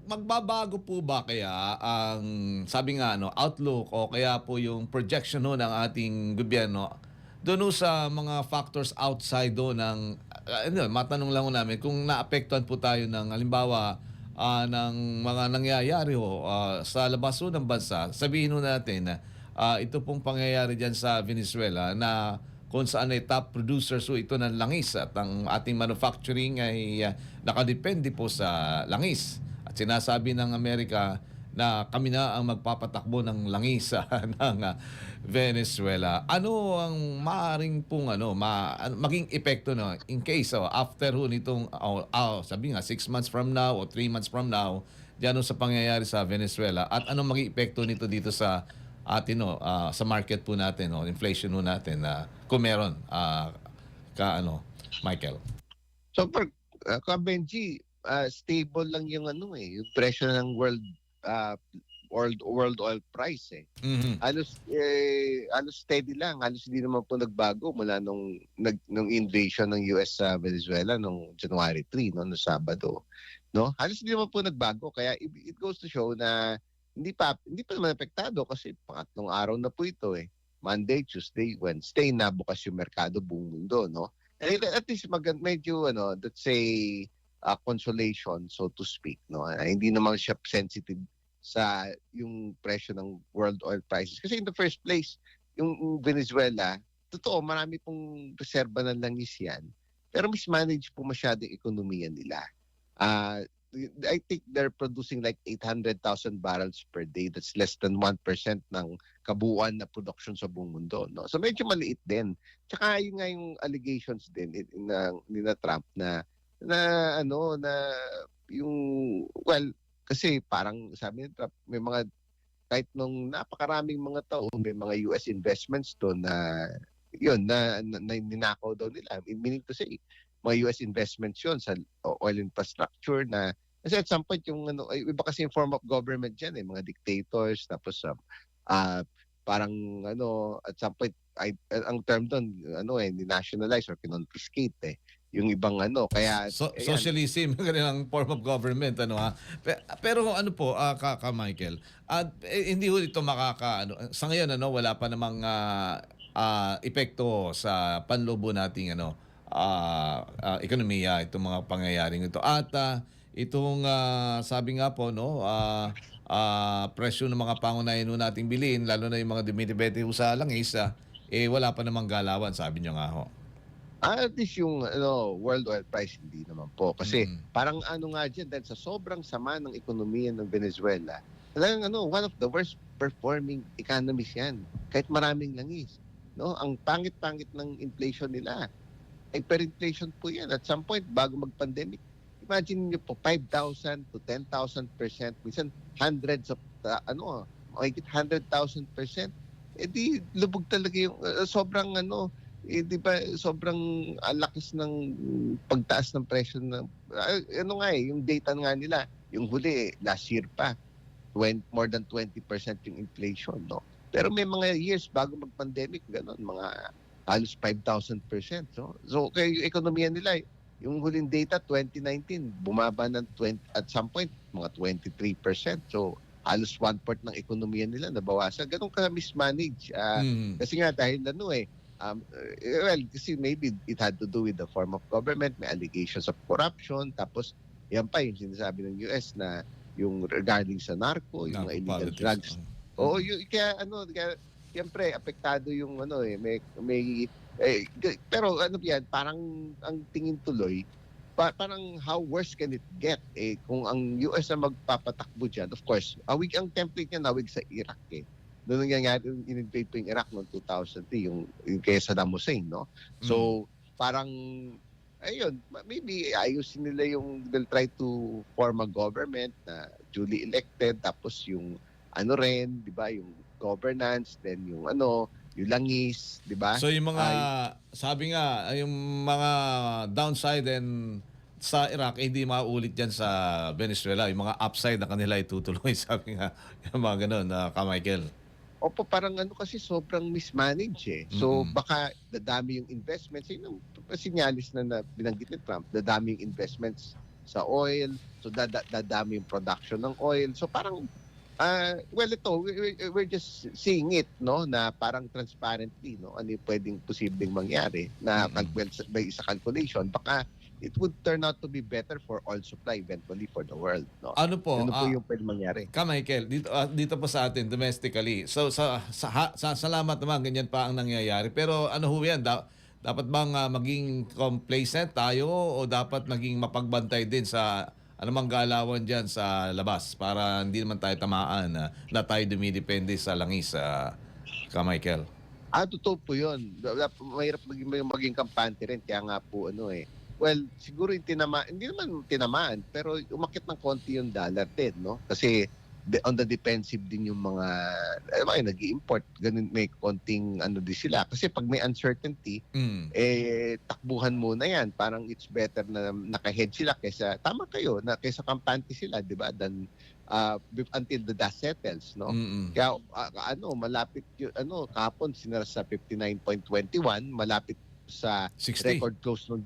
magbabago po ba kaya ang, sabi nga, outlook o kaya po yung projection ng ating gobyerno doon sa mga factors outside ng matanong lang namin kung naapektuhan po tayo ng halimbawa ng mga nangyayari sa labas ng bansa. Sabihin natin na ito pong pangyayari diyan sa Venezuela na kung saan ay top producers ito ng langis at ang ating manufacturing ay nakadepende po sa langis. At sinasabi ng Amerika na kami na ang magpapatakbo ng langis ng Venezuela. Ano ang maaring pong maging epekto in case after nitong sabi nga 6 months from now o 3 months from now diyan sa pangyayari sa Venezuela, at anong maging epekto nito dito sa atin sa market po natin inflation natin kung meron Michael. So for Benji, stable lang yung yung presyo ng world oil price halos steady lang, halos hindi naman po nagbago mula nung invasion ng US sa Venezuela nung January 3 no Sabado, no, halos hindi naman po nagbago, kaya it goes to show na hindi pa naman apektado kasi pangatlong araw na po ito eh. Monday, Tuesday, Wednesday na bukas yung merkado buong mundo, no? At least medyo let's say consolation, so to speak, no? Hindi naman siya sensitive sa yung presyo ng world oil prices. Kasi in the first place, yung Venezuela, totoo, marami pong reserba ng langis yan. Pero mismanage po masyado yung ekonomiya nila. I think they're producing like 800,000 barrels per day. That's less than 1% ng kabuuan na production sa buong mundo, no? So medyo maliit din. Tsaka yun nga yung allegations din ni Trump na yung kasi parang sabi ni Trump may mga kahit nung napakaraming mga taon may mga US investments doon na yun na ninakaw daw nila. Meaning to say mga US investments yun sa oil infrastructure na kasi at some point yung iba kasi yung form of government dyan mga dictators tapos parang at some point ang term doon nationalize or kinonfiscate yung ibang kaya socialism yung form of government pero po Michael hindi ho ito sa ngayon wala pa namang epekto sa panlobo nating ekonomiya itong mga pangyayaring ito at itong sabi nga po presyo ng mga pangunahin nating bilhin lalo na yung mga dumidibete sa langis wala pa namang galawan sabi niyo nga ho. At least yung world oil price hindi naman po kasi parang nga dyan dahil sa sobrang sama ng ekonomiya ng Venezuela talagang one of the worst performing economies yan kahit maraming langis, no? Ang pangit-pangit ng inflation nila. Hyperinflation po yan at some point bago mag-pandemic. Imagine niyo po 5,000 to 10,000%, minsan hundreds of mahigit 100,000%. Di lubog talaga yung sobrang di ba sobrang lakas ng pagtaas ng presyo ng yung data nga nila yung huli last year pa more than 20% yung inflation, no? Pero may mga years bago mag-pandemic ganun mga halos 5,000%, no? So kaya yung ekonomiya nila yung huling data 2019 bumaba ng at some point mga 23%, so halos 1/4 ng ekonomiya nila nabawasan. Ganun ka mismanage kasi nga dahil kasi maybe it had to do with the form of government, may allegations of corruption, tapos yan pa yung sinasabi ng US na yung regarding sa narco, yung mga illegal drugs. Oo, kaya siyempre apektado yung pero yan, parang ang tingin tuloy, parang how worse can it get kung ang US ang magpapatakbo dyan. Of course, ang template niya nawig sa Iraq Doon nangyayari yung in-invade po yung Iraq noong 2003, yung kay Saddam Hussein, no? So, parang, ayun, maybe ayusin nila they'll try to form a government na duly elected, tapos yung di ba, yung governance, then yung yung langis, di ba? So yung mga, sabi nga, yung mga downside and sa Iraq, hindi maulit yan sa Venezuela. Yung mga upside na kanila itutuloy, sabi nga, yung mga ganun, Michael. Opo, parang kasi sobrang mismanage So baka dadami yung investments. Yung sinyalis na binanggit ni Trump, dadami yung investments sa oil. So dadami yung production ng oil. So parang, we're just seeing it, no? Na parang transparently, no? Ano yung pwedeng posibleng mangyari na by isa calculation. Baka it would turn out to be better for oil supply eventually for the world, no? Ano po yung pwedeng mangyari? Michael, dito po sa atin domestically. So salamat naman ganyan pa ang nangyayari. Pero ano ho yan? Dapat bang maging complacent tayo o dapat maging mapagbantay din sa anumang galawan dyan sa labas para hindi naman tayo tamaan na tayo dumidepende sa langis, Michael? Totoo po yun. Mahirap maging kampante rin. Kaya nga po well, siguro hindi naman tinamaan, pero umakit ng konti yung dollar din, no? Kasi on the defensive din yung mga nag-i-import, ganun may konting din sila. Kasi pag may uncertainty, takbuhan muna yan. Parang it's better na naka-hedge sila kaysa, tama kayo, na kaysa kampante sila, di ba? Than until the dust settles, no? Kaya malapit yung kahapon sinara sa 59.21, malapit sa 60. record close nung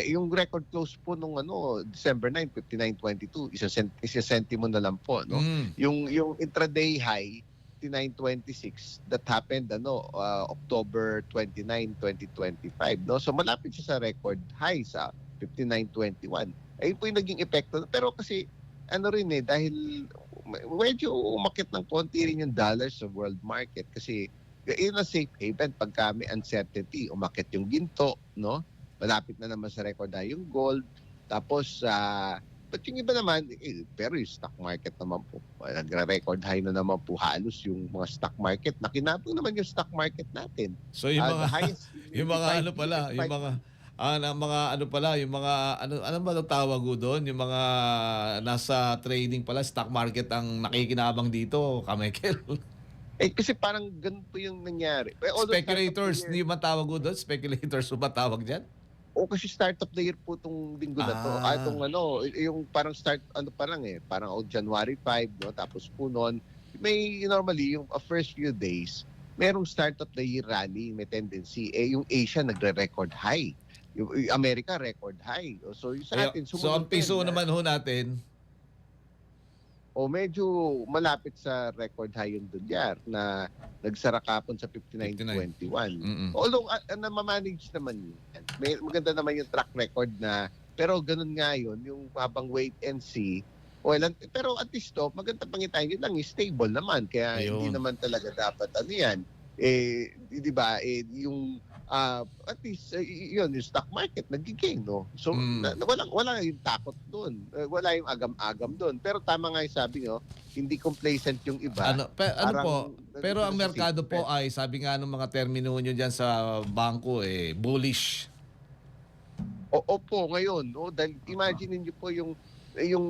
yung record close po nung December 9, 59.22, isa-senti mo na lang po, no? Yung intraday high 59.26 that happened October 29, 2025, no? So malapit siya sa record high sa 59.21. Ayun po yung naging epekto. Pero kasi dahil medyo umakit ng konti rin yung dollars sa world market kasi yun ang safe haven pagka may uncertainty, umakit yung ginto, no? Malapit na naman sa record high yung gold. Tapos, but yung iba naman, pero yung stock market naman po, nagre-record high na naman po halos yung mga stock market. Nakinabang naman yung stock market natin. So yung mga, yung mga ano pala, yung ano ba ang tawag doon? Yung mga nasa trading pala, stock market ang nakikinabang dito, Michael. Kasi parang ganun po yung nangyari. Speculators, hindi ba tawag doon? Speculators ba tawag dyan? O kasi start of the year po itong linggo na to. Yung parang start, parang January 5, no? Tapos po noon, may normally, yung first few days, merong start of the year rally, may tendency. Yung Asia nagre-record high. Yung America record high. So yung sa atin, so ang piso naman ho natin, medyo malapit sa record high yung dolyar na nagsara kapon sa 59.21. Although namamanage naman yun. Maganda naman yung track record na, pero ganun nga yun, yung habang wait and see. Pero at least maganda pangitain yun lang, stable naman. Kaya hindi naman talaga dapat yan. Di ba, yung at least yun, yung stock market nagiging, no? So wala yung takot doon, wala yung agam-agam doon, pero tama nga yung sabi nyo, hindi complacent yung iba. Pero ang merkado po ay, sabi nga ng mga termino nyo dyan sa bangko, bullish. Opo, ngayon, dahil imagine niyo po yung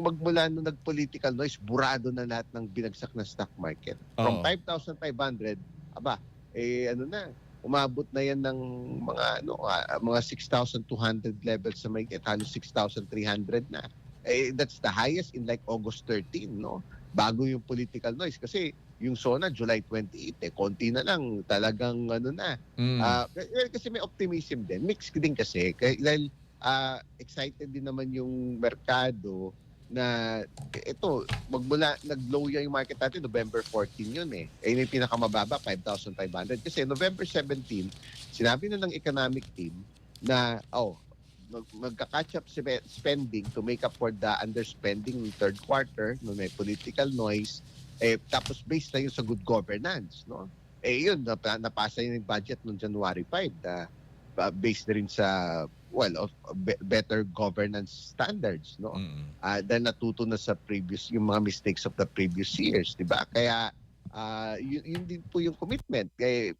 magmula nung nag-political noise, burado na lahat ng binagsak na stock market. From 5,500, umabot na yan ng mga 6,200 levels sa may halos 6,300 na. That's the highest in like August 13, no? Bago yung political noise. Kasi yung SONA, July 28, konti na lang. Talagang kasi may optimism din. Mixed din kasi. Dahil excited din naman yung merkado na magmula nag-low yung market natin November 14 yun yun yung pinakamababa 5,500 kasi November 17 sinabi na ng economic team na magka-catch up spending to make up for the underspending in third quarter no may political noise tapos based na yun sa good governance, no? Yun napasa yun yung budget noong January 5 based na rin sa better governance standards, no? Dahil natuto na sa yung mga mistakes of the previous years, di ba? Kaya yun din po yung commitment. Kaya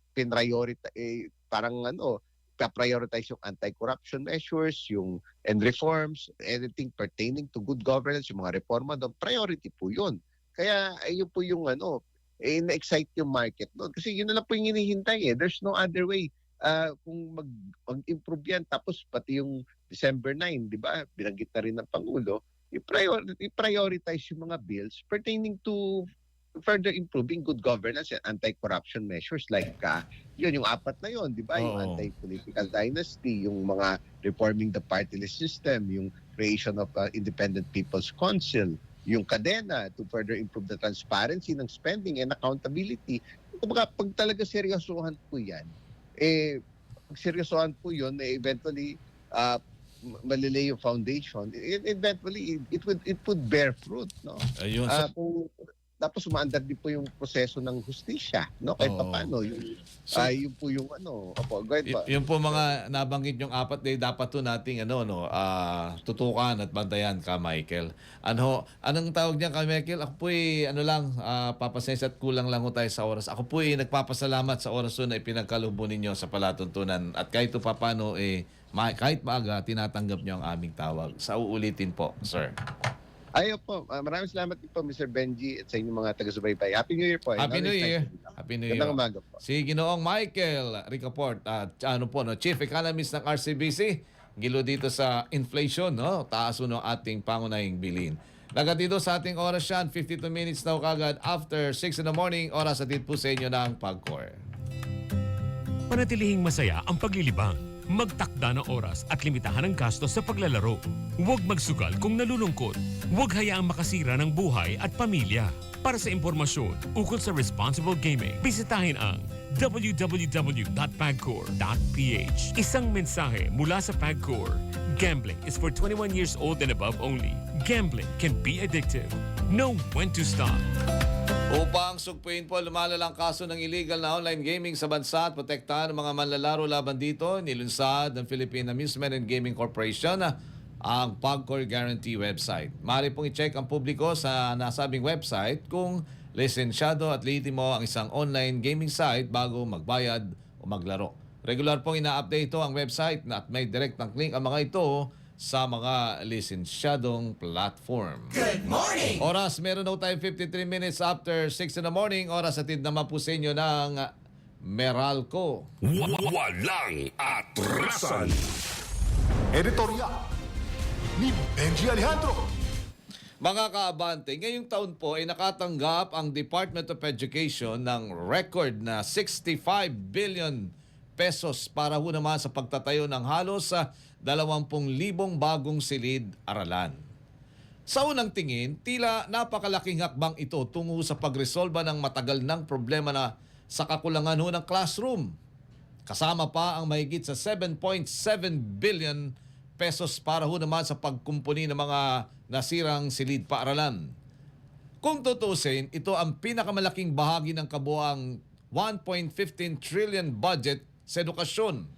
pa-prioritize yung anti-corruption measures, and reforms, anything pertaining to good governance, yung mga reforma doon, priority po yun. Kaya yun po yung na-excite yung market doon. Kasi yun na lang po yung hinihintay. There's no other way. Kung mag-improve yan, tapos pati yung December 9, di ba, binanggit na rin ng Pangulo, i-prioritize yung mga bills pertaining to further improving good governance and anti-corruption measures like yun, yung apat na yun, di ba, yung anti-political dynasty, yung mga reforming the party list system, yung creation of Independent People's Council, yung kadena to further improve the transparency ng spending and accountability. Pag talaga seryosohan po yan, pag seryosohan po yun, eventually malilay yung foundation, eventually it would bear fruit, no? Ayun. Tapos umaandar din po yung proseso ng hustisya, no? Kahit paano yun po yung go ahead pa. Yung po mga nabanggit yung apat dapat to nating tutukan at bantayan ka, Michael. Anong tawag niya ka, Michael? Ako po papasensya at kulang lang tayo sa oras. Ako po nagpapasalamat sa oras na ipinagkalubo ninyo sa palatuntunan at kahit paano kahit maaga tinatanggap niyo ang aming tawag. Sa uulitin po, sir. Ayo po. Maraming salamat po, Mr. Benji, at sa inyong mga taga-subaybay. Happy New Year po. Happy New Year. Happy New Year. Gandang umaga po. Si Ginoong Michael Ricaport, Chief Economist ng RCBC, gilo dito sa inflation, no? Taas ng ating pangunahing bilhin. Nagatito sa ating oras yan, 52 minutes na kagad after 6 in the morning, oras atid po sa inyo ng PAGCOR. Panatilihing masaya ang paglilibang. Magtakda ng oras at limitahan ang gastos sa paglalaro. Huwag magsugal kung nalulungkot. Huwag hayaang makasira ng buhay at pamilya. Para sa impormasyon ukol sa responsible gaming, bisitahin ang www.pagcor.ph. Isang mensahe mula sa Pagcor. Gambling is for 21 years old and above only. Gambling can be addictive. Know when to stop. Upang sugpuin po lumalalang kaso ng illegal na online gaming sa bansa at protektahan ang mga manlalaro laban dito, nilunsad ng Philippine Amusement and Gaming Corporation ang Pagcor Guarantee website. Maaari pong i-check ang publiko sa nasabing website kung lisensyado at lehitimo ang isang online gaming site bago magbayad o maglaro. Regular pong ina-update ito ang website at may direct link ang mga ito sa mga lisensyadong platform. Good morning! Oras, meron na tayong 53 minutes after 6 in the morning. Oras atid naman po sa inyo ng Meralco. Walang atrasan. Editorya ni Benji Alejandro. Mga kaabante, ngayong taon po ay nakatanggap ang Department of Education ng record na 65 billion pesos para ho naman sa pagtatayo ng halos sa 20,000 bagong silid-aralan. Sa unang tingin, tila napakalaking hakbang ito tungo sa pagresolba ng matagal ng problema na sa kakulangan ho ng classroom. Kasama pa ang mahigit sa 7.7 billion pesos para ho naman sa pagkumpuni ng mga nasirang silid-paaralan. Kung tutusin, ito ang pinakamalaking bahagi ng kabuang 1.15 trillion budget sa edukasyon.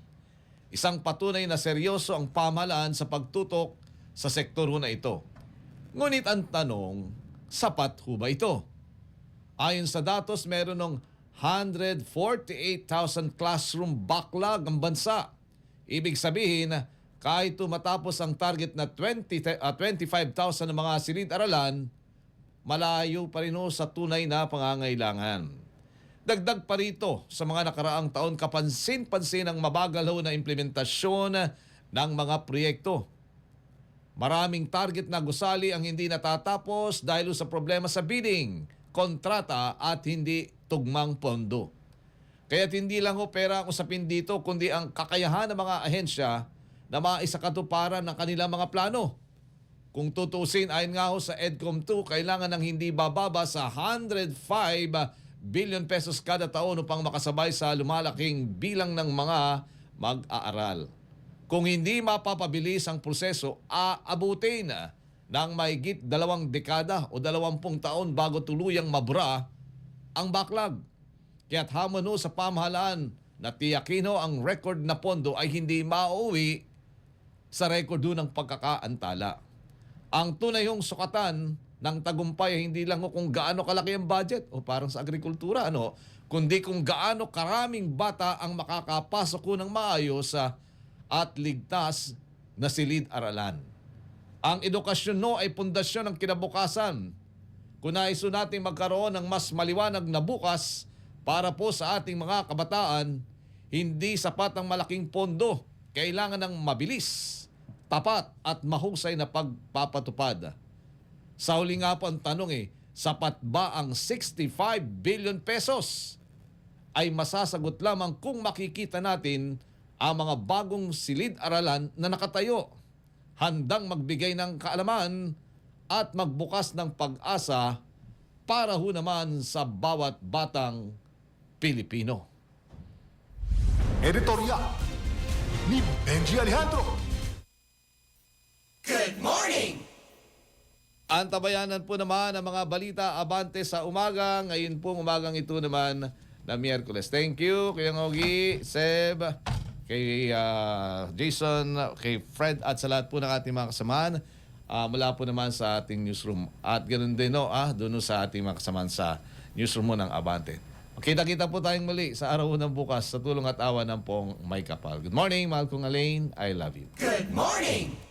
Isang patunay na seryoso ang pamahalaan sa pagtutok sa sektor ho na ito. Ngunit ang tanong, sapat ho ba ito? Ayon sa datos, meron ng 148,000 classroom backlog ang bansa. Ibig sabihin, kahit matapos ang target na 25,000 na mga silid-aralan, malayo pa rin ho sa tunay na pangangailangan. Dagdag pa rito, sa mga nakaraang taon, kapansin-pansin ang mabagal ho na implementasyon ng mga proyekto. Maraming target na gusali ang hindi natatapos dahil sa problema sa bidding, kontrata at hindi tugmang pondo. Kaya't hindi lang ho pera ang usapin dito, kundi ang kakayahan ng mga ahensya na maisakatuparan ng kanilang mga plano. Kung tutusin, ayon nga ho sa EDCOM2, kailangan ng hindi bababa sa 105 billion pesos kada taon upang makasabay sa lumalaking bilang ng mga mag-aaral. Kung hindi mapapabilis ang proseso, aabutin ng mahigit 2 dekada o 20 taon bago tuluyang mabura ang backlog. Kaya't hamon ho sa pamahalaan na tiyakin ho ang record na pondo ay hindi mauwi sa record ho ng pagkakaantala. Ang tunay hong sukatan ng tagumpay hindi lang kung gaano kalaki ang budget o parang sa agrikultura, kundi kung gaano karaming bata ang makakapasok ko ng maayos at ligtas na silid-aralan. Ang edukasyon ay pundasyon ng kinabukasan. Kung nais natin magkaroon ng mas maliwanag na bukas para po sa ating mga kabataan, hindi sapat ang malaking pondo. Kailangan ng mabilis, tapat at mahusay na pagpapatupad. Sa huli nga po ang tanong sapat ba ang 65 billion pesos? Ay masasagot lamang kung makikita natin ang mga bagong silid-aralan na nakatayo, handang magbigay ng kaalaman at magbukas ng pag-asa para ho naman sa bawat batang Pilipino. Editorya ni Benji Alejandro. Good morning! Antabayanan po naman ang mga balita abante sa umaga. Ngayon po umagang ito naman na Miyerkules. Thank you, Kuya Ngogi, Seb, kay Jason, kay Fred at sa lahat po ng ating mga kasamaan mula po naman sa ating newsroom. At ganoon din doon sa ating mga kasamaan sa newsroom mo ng Abante. Kita-kita po tayong muli sa araw ng bukas sa tulong at awa ng pong may kapal. Good morning, mahal kong Elaine. I love you. Good morning!